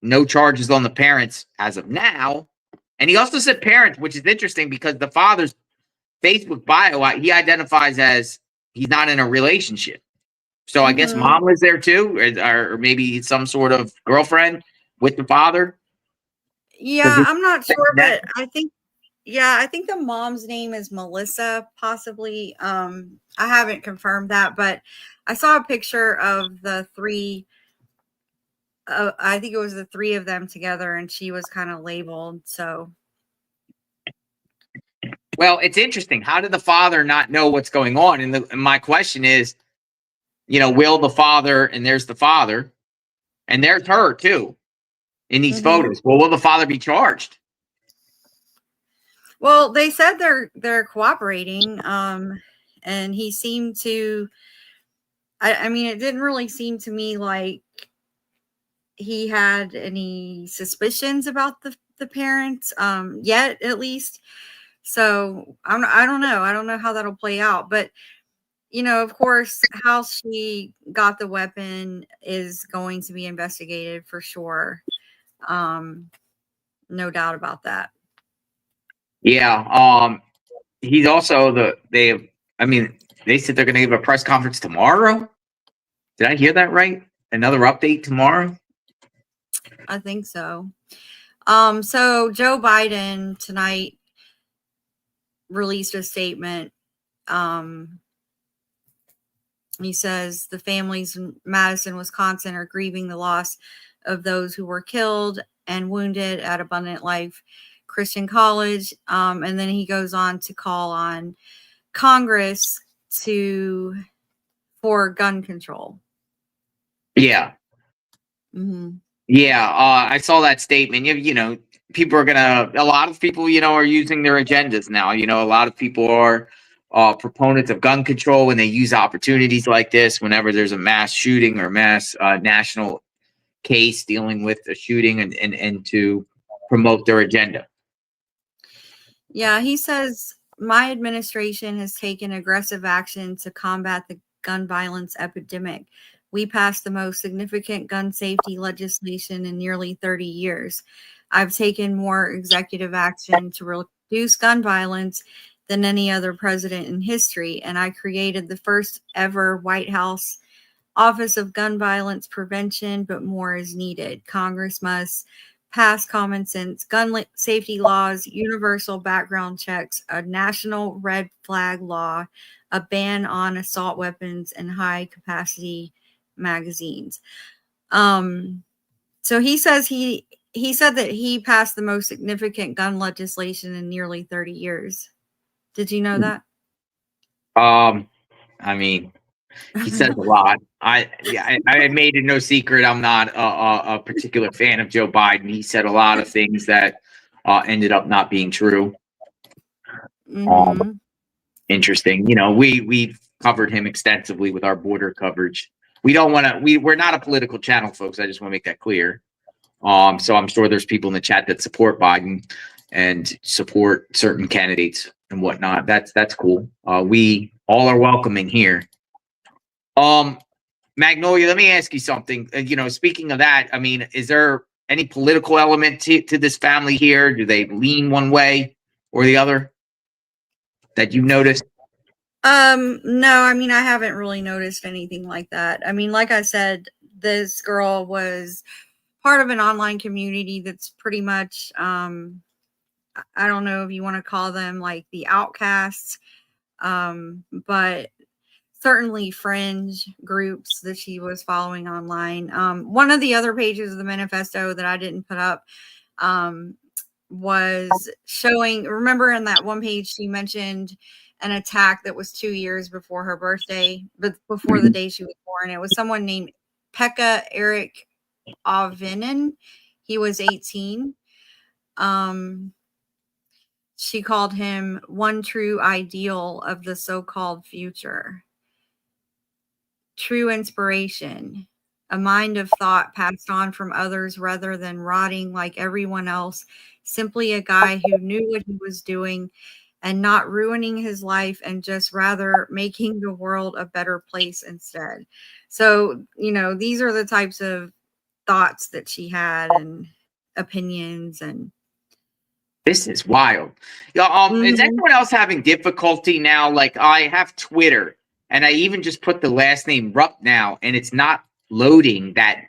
no charges on the parents as of now. And he also said parents, which is interesting because the father's Facebook bio, he identifies as he's not in a relationship. So I guess mom was there too, or maybe some sort of girlfriend with the father. Yeah, I'm not sure, but I think the mom's name is Melissa, possibly. I haven't confirmed that, but I saw a picture of the three. I think it was the three of them together, and she was kind of labeled. So, well, it's interesting. How did the father not know what's going on? And my question is, will the father, and there's the father, and there's her too in these photos. Well, will the father be charged? Well, they said they're cooperating, and he seemed to. I mean, it didn't really seem to me like he had any suspicions about the parents, yet at least. So I don't know. I don't know how that'll play out, but of course, how she got the weapon is going to be investigated for sure. No doubt about that. Yeah. He's also they said they're going to give a press conference tomorrow. Did I hear that right? Another update tomorrow? I think so. So Joe Biden tonight released a statement. He says the families in Madison, Wisconsin are grieving the loss of those who were killed and wounded at Abundant Life Christian College. And then he goes on to call on Congress for gun control. Yeah. Yeah. I saw that statement. People are a lot of people, are using their agendas now. A lot of people are proponents of gun control when they use opportunities like this, whenever there's a mass shooting or mass national case dealing with a shooting and to promote their agenda. Yeah, he says, my administration has taken aggressive action to combat the gun violence epidemic. We passed the most significant gun safety legislation in nearly 30 years. I've taken more executive action to reduce gun violence than any other president in history, and I created the first ever White House Office of Gun Violence Prevention, but more is needed. Congress must pass common sense gun safety laws, universal background checks, a national red flag law, a ban on assault weapons and high capacity magazines. So he says he said that he passed the most significant gun legislation in nearly 30 years. Did you know that? He says a lot. I made it no secret. I'm not a particular fan of Joe Biden. He said a lot of things that ended up not being true. Interesting. We've covered him extensively with our border coverage. We're not a political channel, folks. I just want to make that clear. So I'm sure there's people in the chat that support Biden and support certain candidates and whatnot. That's cool. We all are welcoming here. Magnolia, let me ask you something. Speaking of that, is there any political element to this family here? Do they lean one way or the other that you've noticed? No, I haven't really noticed anything like that. Like I said, this girl was part of an online community that's pretty much, I don't know if you want to call them like the outcasts, but certainly fringe groups that she was following online. One of the other pages of the manifesto that I didn't put up was showing, remember in that one page she mentioned an attack that was 2 years before her birthday, but before the day she was born. It was someone named Pekka Eric Avinen. He was 18. She called him one true ideal of the so-called future. True inspiration, a mind of thought passed on from others rather than rotting like everyone else. Simply a guy who knew what he was doing and not ruining his life, and just rather making the world a better place instead. So, you know, these are the types of thoughts that she had and opinions. And This is wild. Yeah, is anyone else having difficulty now? Like, I have Twitter, and I even just put the last name Rupnow, and it's not loading that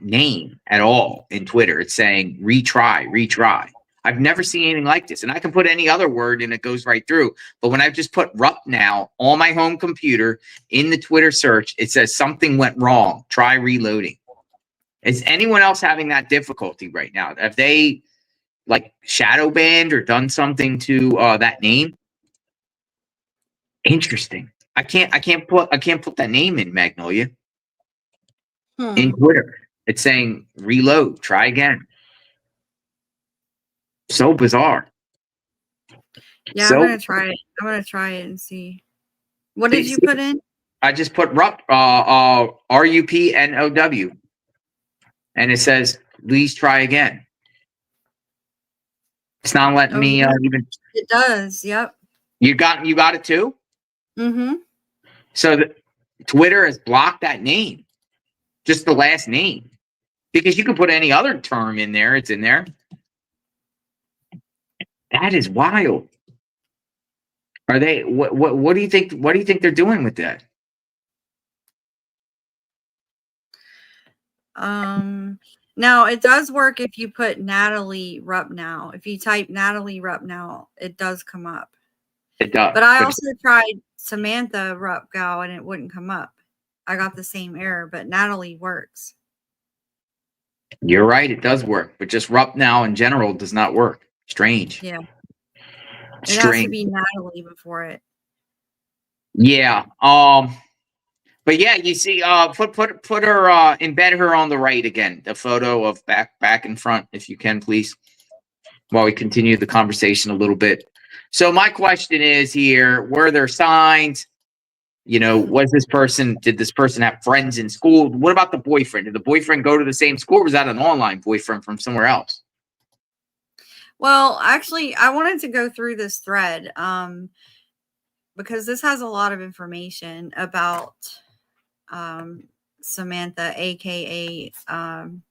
name at all in Twitter. It's saying retry. I've never seen anything like this. And I can put any other word and it goes right through. But when I just put Rupnow on my home computer in the Twitter search, it says something went wrong. Try reloading. Is anyone else having that difficulty right now? Have they like shadow banned or done something to that name? Interesting. I can't put that name in, Magnolia. In Twitter. It's saying reload, try again. So bizarre. Yeah, So I'm gonna try it and see. What did you put in? I just put RUPNOW, and it says please try again. It's not letting me even. It does. Yep. You got it too. Mm-hmm. So Twitter has blocked that name, just the last name, because you can put any other term in there. It's in there. That is wild. Are they? What do you think? What do you think they're doing with that? Now it does work if you put Natalie Rupnow. If you type Natalie Rupnow, it does come up. It does. But I also tried Samantha Rupnow and it wouldn't come up. I got the same error, but Natalie works. You're right. It does work, but just Rupnow in general does not work. Strange. Yeah. It has to be Natalie before it. Yeah. But yeah, you see, put her, embed her on the right again. The photo of back in front, if you can, please, while we continue the conversation a little bit. So my question is here: were there signs? You know, did this person have friends in school? What about the boyfriend? Did the boyfriend go to the same school, or was that an online boyfriend from somewhere else? Well, actually, I wanted to go through this thread because this has a lot of information about Samantha, aka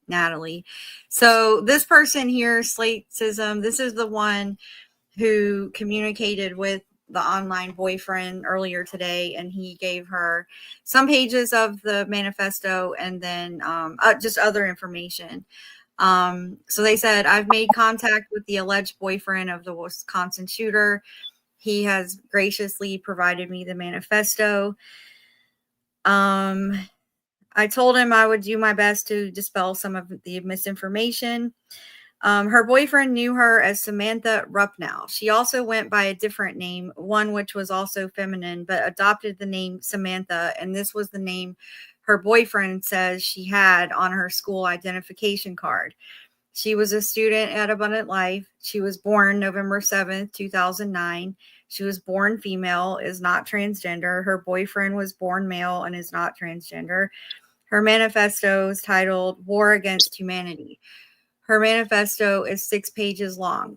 Natalie. So this person here, Slateism, this is the one who communicated with the online boyfriend earlier today, and he gave her some pages of the manifesto and then just other information. So they said, I've made contact with the alleged boyfriend of the Wisconsin shooter. He has graciously provided me the manifesto. I told him I would do my best to dispel some of the misinformation. Her boyfriend knew her as Samantha Rupnow. She also went by a different name, one which was also feminine, but adopted the name Samantha, and this was the name her boyfriend says she had on her school identification card. She was a student at Abundant Life. She was born November 7th, 2009. She was born female, is not transgender. Her boyfriend was born male and is not transgender. Her manifesto is titled War Against Humanity. Her manifesto is 6 pages long.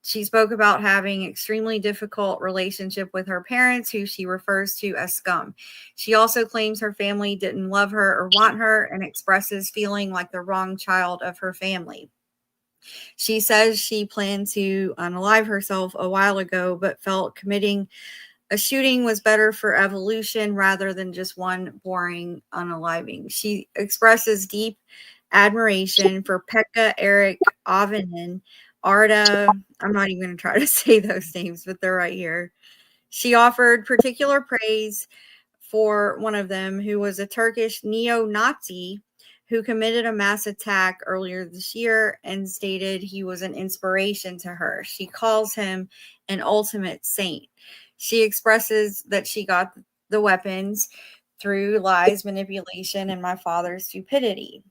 She spoke about having extremely difficult relationship with her parents, who she refers to as scum. She also claims her family didn't love her or want her, and expresses feeling like the wrong child of her family. She says she planned to unalive herself a while ago, but felt committing a shooting was better for evolution rather than just one boring unaliving. She expresses deep admiration for Pekka, Eric, Avinen, Arda. I'm not even going to try to say those names, but they're right here. She offered particular praise for one of them, who was a Turkish neo-Nazi who committed a mass attack earlier this year and stated he was an inspiration to her. She calls him an ultimate saint. She expresses that she got the weapons through lies, manipulation, and my father's stupidity.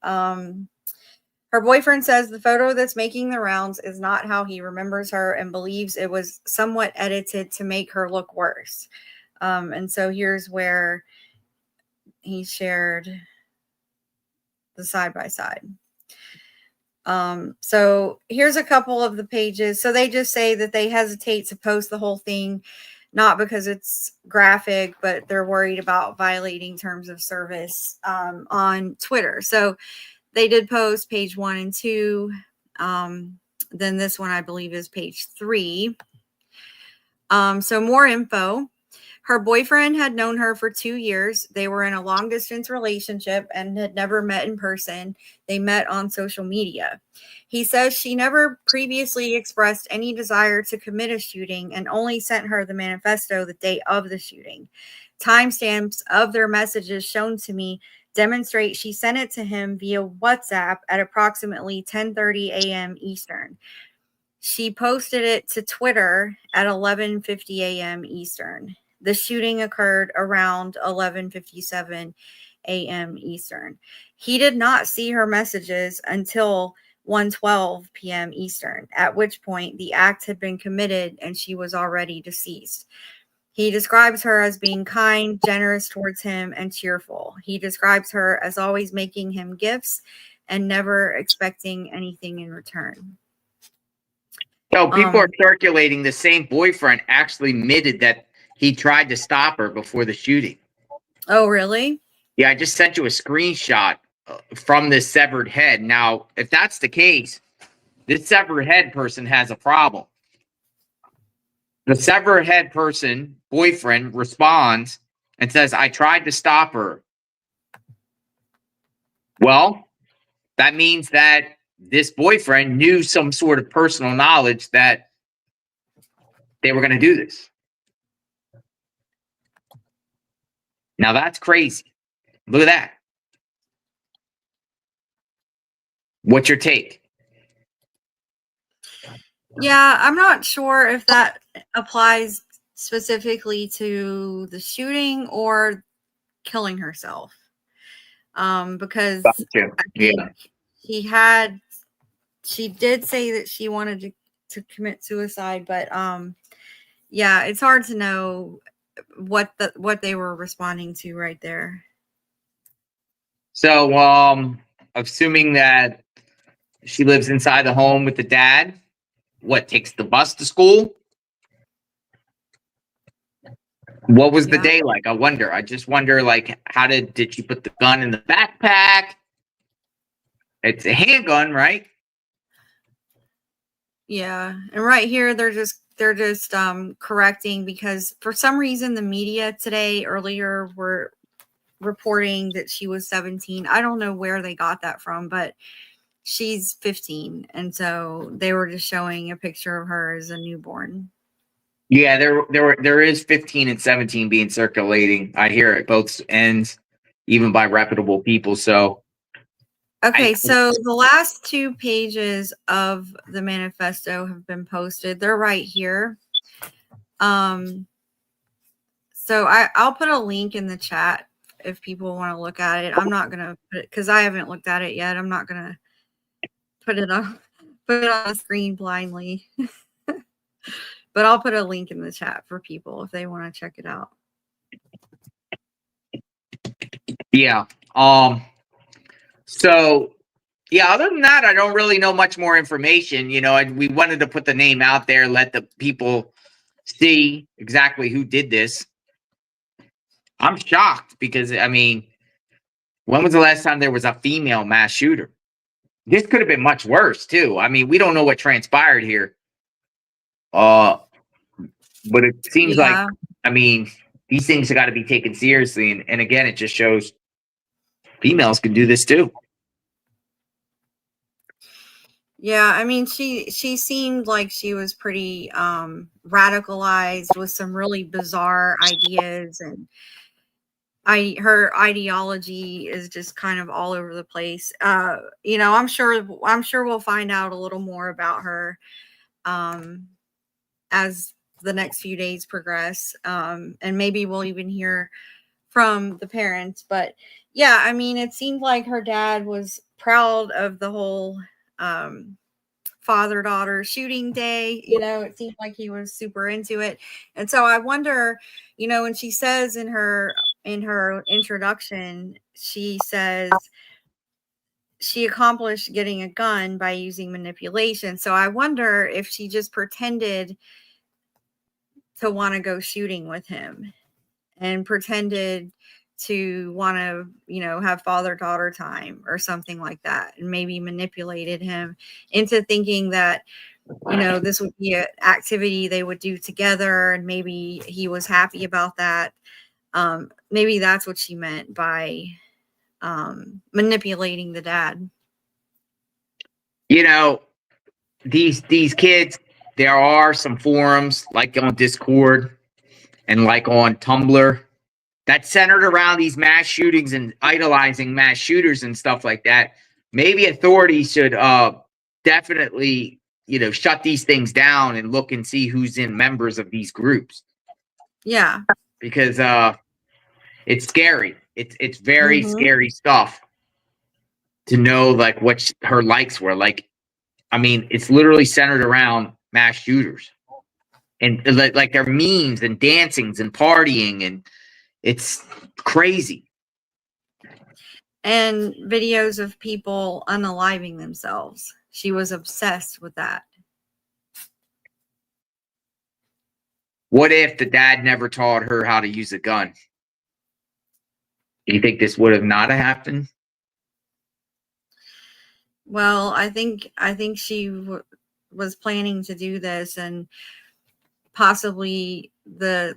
Her boyfriend says the photo that's making the rounds is not how he remembers her and believes it was somewhat edited to make her look worse. And so here's where he shared the side by side. So here's a couple of the pages. So they just say that they hesitate to post the whole thing, not because it's graphic, but they're worried about violating terms of service on Twitter. So they did post page 1 and 2. Then this one, I believe, is page 3. So more info. Her boyfriend had known her for 2 years. They were in a long distance relationship and had never met in person. They met on social media. He says she never previously expressed any desire to commit a shooting and only sent her the manifesto the day of the shooting. Timestamps of their messages shown to me demonstrate she sent it to him via WhatsApp at approximately 10:30 a.m. Eastern. She posted it to Twitter at 11:50 a.m. Eastern. The shooting occurred around 11:57 a.m. Eastern. He did not see her messages until 1:12 p.m. Eastern, at which point the act had been committed and she was already deceased. He describes her as being kind, generous towards him, and cheerful. He describes her as always making him gifts and never expecting anything in return. So people are circulating the same boyfriend actually admitted that he tried to stop her before the shooting. Oh, really? Yeah, I just sent you a screenshot from this severed head. Now, if that's the case, this severed head person has a problem. The severed head person, boyfriend, responds and says, I tried to stop her. Well, that means that this boyfriend knew some sort of personal knowledge that they were going to do this. Now that's crazy. Look at that. What's your take? Yeah, I'm not sure if that applies specifically to the shooting or killing herself. Because Gotcha. I think she did say that she wanted to commit suicide, but yeah, it's hard to know what they were responding to right there. So, assuming that she lives inside the home with the dad, what, takes the bus to school? What was the day like? I wonder. I just wonder, like, how did she put the gun in the backpack? It's a handgun, right? Yeah, and right here they're just correcting because for some reason the media today earlier were reporting that she was 17. I don't know where they got that from, but she's 15, and so they were just showing a picture of her as a newborn. Yeah, there is 15 and 17 being circulating. I hear it both ends, even by reputable people. So okay, so the last 2 pages of the manifesto have been posted. They're right here. So I'll put a link in the chat if people want to look at it. I'm not gonna put it because I haven't looked at it yet. I'm not gonna put it on the screen blindly. But I'll put a link in the chat for people if they want to check it out. yeah. So yeah, other than that, I don't really know much more information. You know, we wanted to put the name out there, let the people see exactly who did this. I'm shocked because, I mean, when was the last time there was a female mass shooter? This could have been much worse, too. I mean, we don't know what transpired here. But it seems like, I mean, these things have got to be taken seriously. And again, it just shows females can do this, too. Yeah, I mean, she seemed like she was pretty radicalized with some really bizarre ideas, and her ideology is just kind of all over the place. I'm sure we'll find out a little more about her um as the next few days progress. And maybe we'll even hear from the parents. But yeah, I mean, it seemed like her dad was proud of the whole father daughter shooting day. It seemed like he was super into it. And so I wonder, when she says in her introduction, she says she accomplished getting a gun by using manipulation. So I wonder if she just pretended to want to go shooting with him and pretended to want to, have father daughter time or something like that, and maybe manipulated him into thinking that, this would be an activity they would do together, and maybe he was happy about that. Maybe that's what she meant by manipulating the dad. These kids, there are some forums like on Discord and like on Tumblr that's centered around these mass shootings and idolizing mass shooters and stuff like that. Maybe authorities should definitely, shut these things down and look and see who's in members of these groups. Yeah. Because it's scary. It's very Mhm. scary stuff to know like what her likes were. Like, I mean, it's literally centered around mass shooters. And like their memes and dancings and partying, and it's crazy. And videos of people unaliving themselves. She was obsessed with that. What if the dad never taught her how to use a gun? Do you think this would have not happened? Well, I think she was planning to do this, and possibly the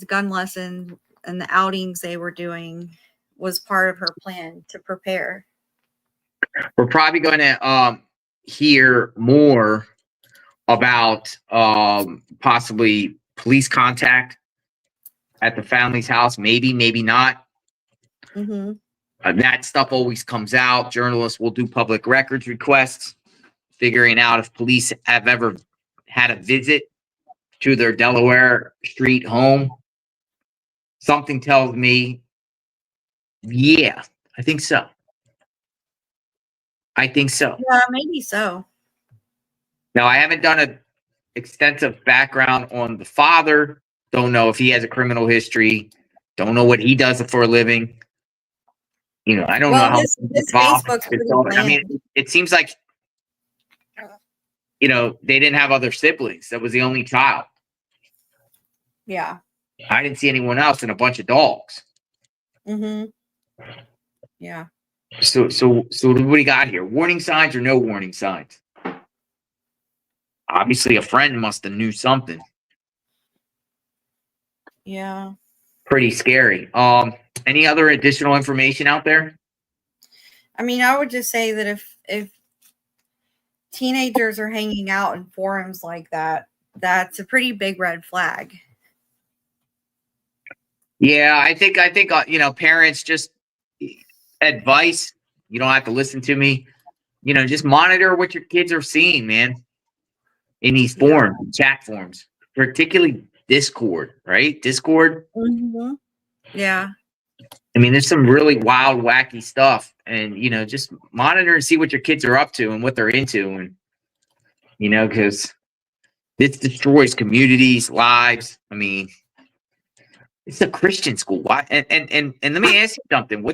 gun lessons, and the outings they were doing was part of her plan to prepare. We're probably going to hear more about possibly police contact at the family's house. Maybe not. Mm-hmm. That stuff always comes out. Journalists will do public records requests, figuring out if police have ever had a visit to their Delaware Street home. Something tells me, yeah, I think so. Yeah, maybe so. Now, I haven't done an extensive background on the father. Don't know if he has a criminal history. Don't know what he does for a living. I don't know how his Facebook's pretty bland. I mean, it seems like, they didn't have other siblings. That was the only child. Yeah. I didn't see anyone else and a bunch of dogs. Mm-hmm. Yeah. So what do we got here? Warning signs or no warning signs? Obviously, a friend must have knew something. Yeah. Pretty scary. Any other additional information out there? I mean, I would just say that if teenagers are hanging out in forums like that, that's a pretty big red flag. Yeah, I think parents, just advice. You don't have to listen to me. Just monitor what your kids are seeing, man. In these forums, chat forums, particularly Discord, right? Discord. Mm-hmm. Yeah. I mean, there's some really wild, wacky stuff, and just monitor and see what your kids are up to and what they're into, and because this destroys communities, lives. I mean, it's a Christian school. Why? And let me ask you something.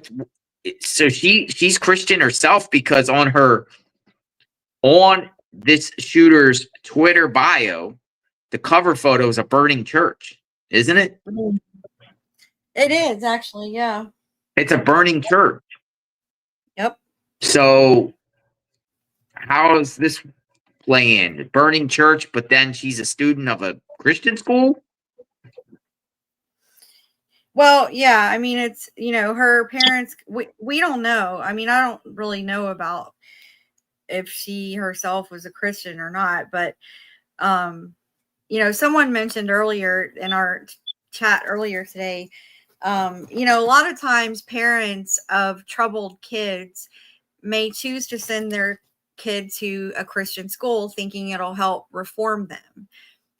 So she's Christian herself, because on this shooter's Twitter bio, the cover photo is a burning church, isn't it? It is actually, yeah. It's a burning church. Yep. So how does this play in? Burning church, but then she's a student of a Christian school? Well, yeah, I mean, it's, her parents, we don't know. I mean, I don't really know about if she herself was a Christian or not. But, someone mentioned earlier in our chat earlier today, a lot of times parents of troubled kids may choose to send their kid to a Christian school thinking it'll help reform them.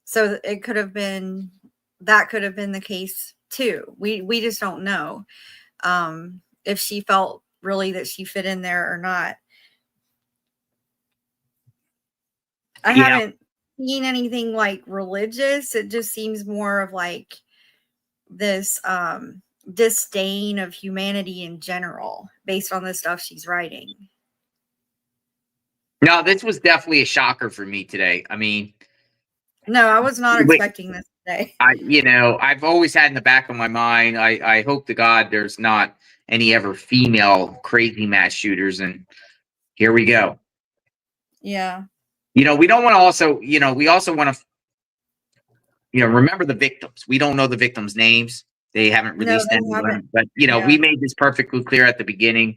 So it could have been, that could have been the case too. We just don't know if she felt really that she fit in there or not. I haven't seen anything like religious. It just seems more of like this disdain of humanity in general based on the stuff she's writing. No, this was definitely a shocker for me today. I mean, no, I was not expecting this today. I've always had in the back of my mind, I hope to God there's not any ever female crazy mass shooters, and here we go. Yeah. We don't want to also, we also want to, remember the victims. We don't know the victims' names. They haven't released any of them, but we made this perfectly clear at the beginning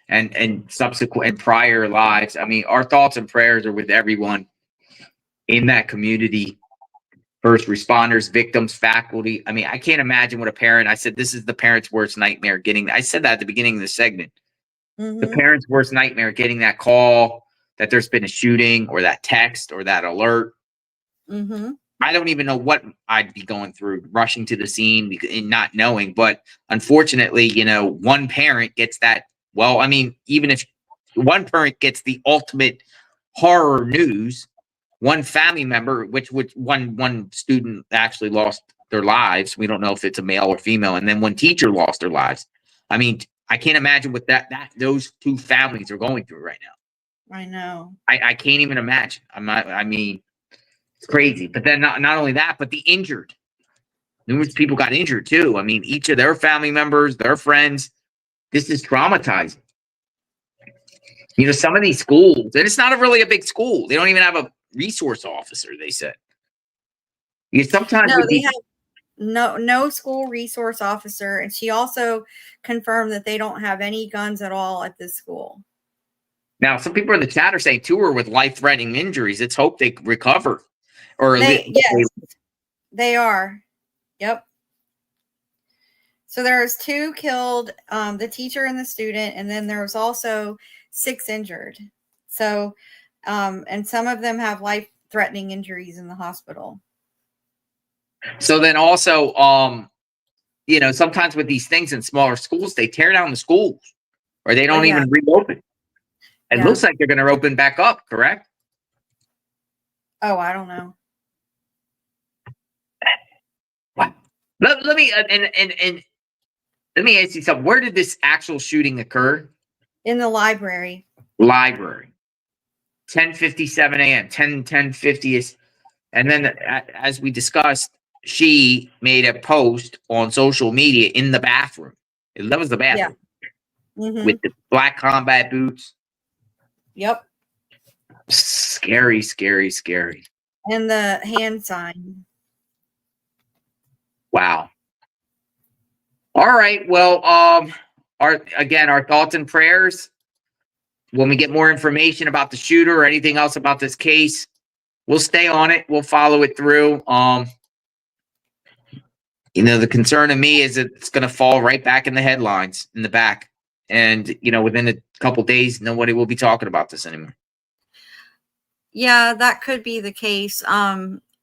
and subsequent and prior lives. I mean, our thoughts and prayers are with everyone in that community. First responders, victims, faculty. I mean, I can't imagine what a parent, I said, this is the parent's worst nightmare I said that at the beginning of the segment. The parent's worst nightmare, getting that call that there's been a shooting or that text or that alert. I don't even know what I'd be going through, rushing to the scene and not knowing. But unfortunately, one parent gets that. Well, I mean, even if one parent gets the ultimate horror news, one family member, which one student actually lost their lives. We don't know if it's a male or female. And then one teacher lost their lives. I mean, I can't imagine what those two families are going through right now. I know. I can't even imagine. It's crazy. But then not only that, but the injured. Numerous people got injured too. I mean, each of their family members, their friends. This is traumatizing. Some of these schools, and it's not really a big school. They don't even have a resource officer, they said. Sometimes they have no school resource officer, and she also confirmed that they don't have any guns at all at this school. Now, some people in the chat are saying too are with life-threatening injuries. Let's hope they recover. Or yes, they are. Yep. So there's 2 killed, the teacher and the student, and then there was also 6 injured. So, and some of them have life-threatening injuries in the hospital. So then also, sometimes with these things in smaller schools, they tear down the schools or they don't even reopen. It looks like they're going to open back up, correct? Oh, I don't know. Let me let me ask you something. Where did this actual shooting occur? In the library. 10:57 a.m. 10:50 is, and then as we discussed, she made a post on social media in the bathroom. That was the bathroom. With the black combat boots. Yep. Scary, scary, scary. And the hand sign. Wow. All right. Well, our thoughts and prayers. When we get more information about the shooter or anything else about this case, we'll stay on it. We'll follow it through. The concern of me is that it's going to fall right back in the headlines in the back. And, within a couple days, nobody will be talking about this anymore. Yeah, that could be the case.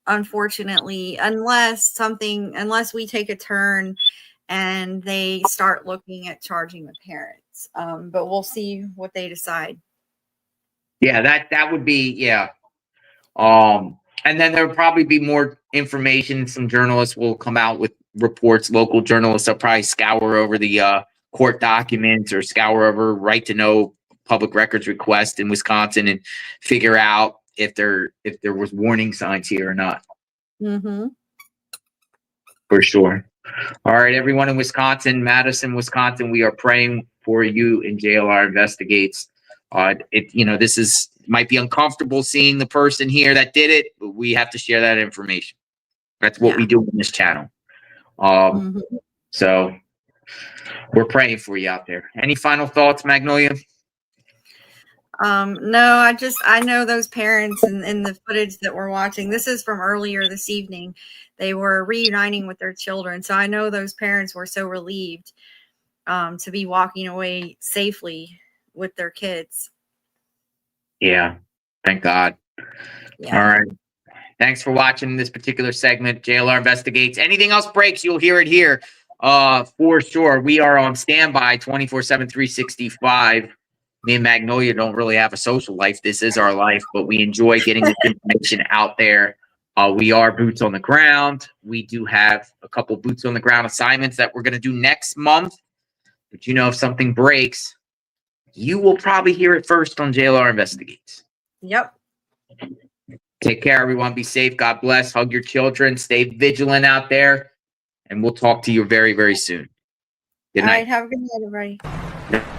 Unfortunately, unless we take a turn and they start looking at charging the parents. But we'll see what they decide. Yeah, that would be, yeah. And then there'll probably be more information. Some journalists will come out with reports. Local journalists will probably scour over the court documents or scour over right to know public records request in Wisconsin and figure out if there was warning signs here or not. For sure. All right, everyone in Wisconsin, Madison, Wisconsin, we are praying for you in JLR Investigates. This might be uncomfortable seeing the person here that did it, but we have to share that information. That's what we do on this channel. So we're praying for you out there. Any final thoughts, Magnolia? No, I know those parents and the footage that we're watching. This is from earlier this evening. They were reuniting with their children. So I know those parents were so relieved to be walking away safely with their kids. Yeah. Thank God. Yeah. All right. Thanks for watching this particular segment. JLR Investigates. Anything else breaks, you'll hear it here. For sure. We are on standby 24/7, 365. Me and Magnolia don't really have a social life. This is our life, but we enjoy getting this information out there. We are boots on the ground. We do have a couple boots on the ground assignments that we're going to do next month. But you know, if something breaks, you will probably hear it first on JLR Investigates. Yep. Take care, everyone. Be safe. God bless. Hug your children. Stay vigilant out there. And we'll talk to you very, very soon. Good All night. right. Have a good night, everybody.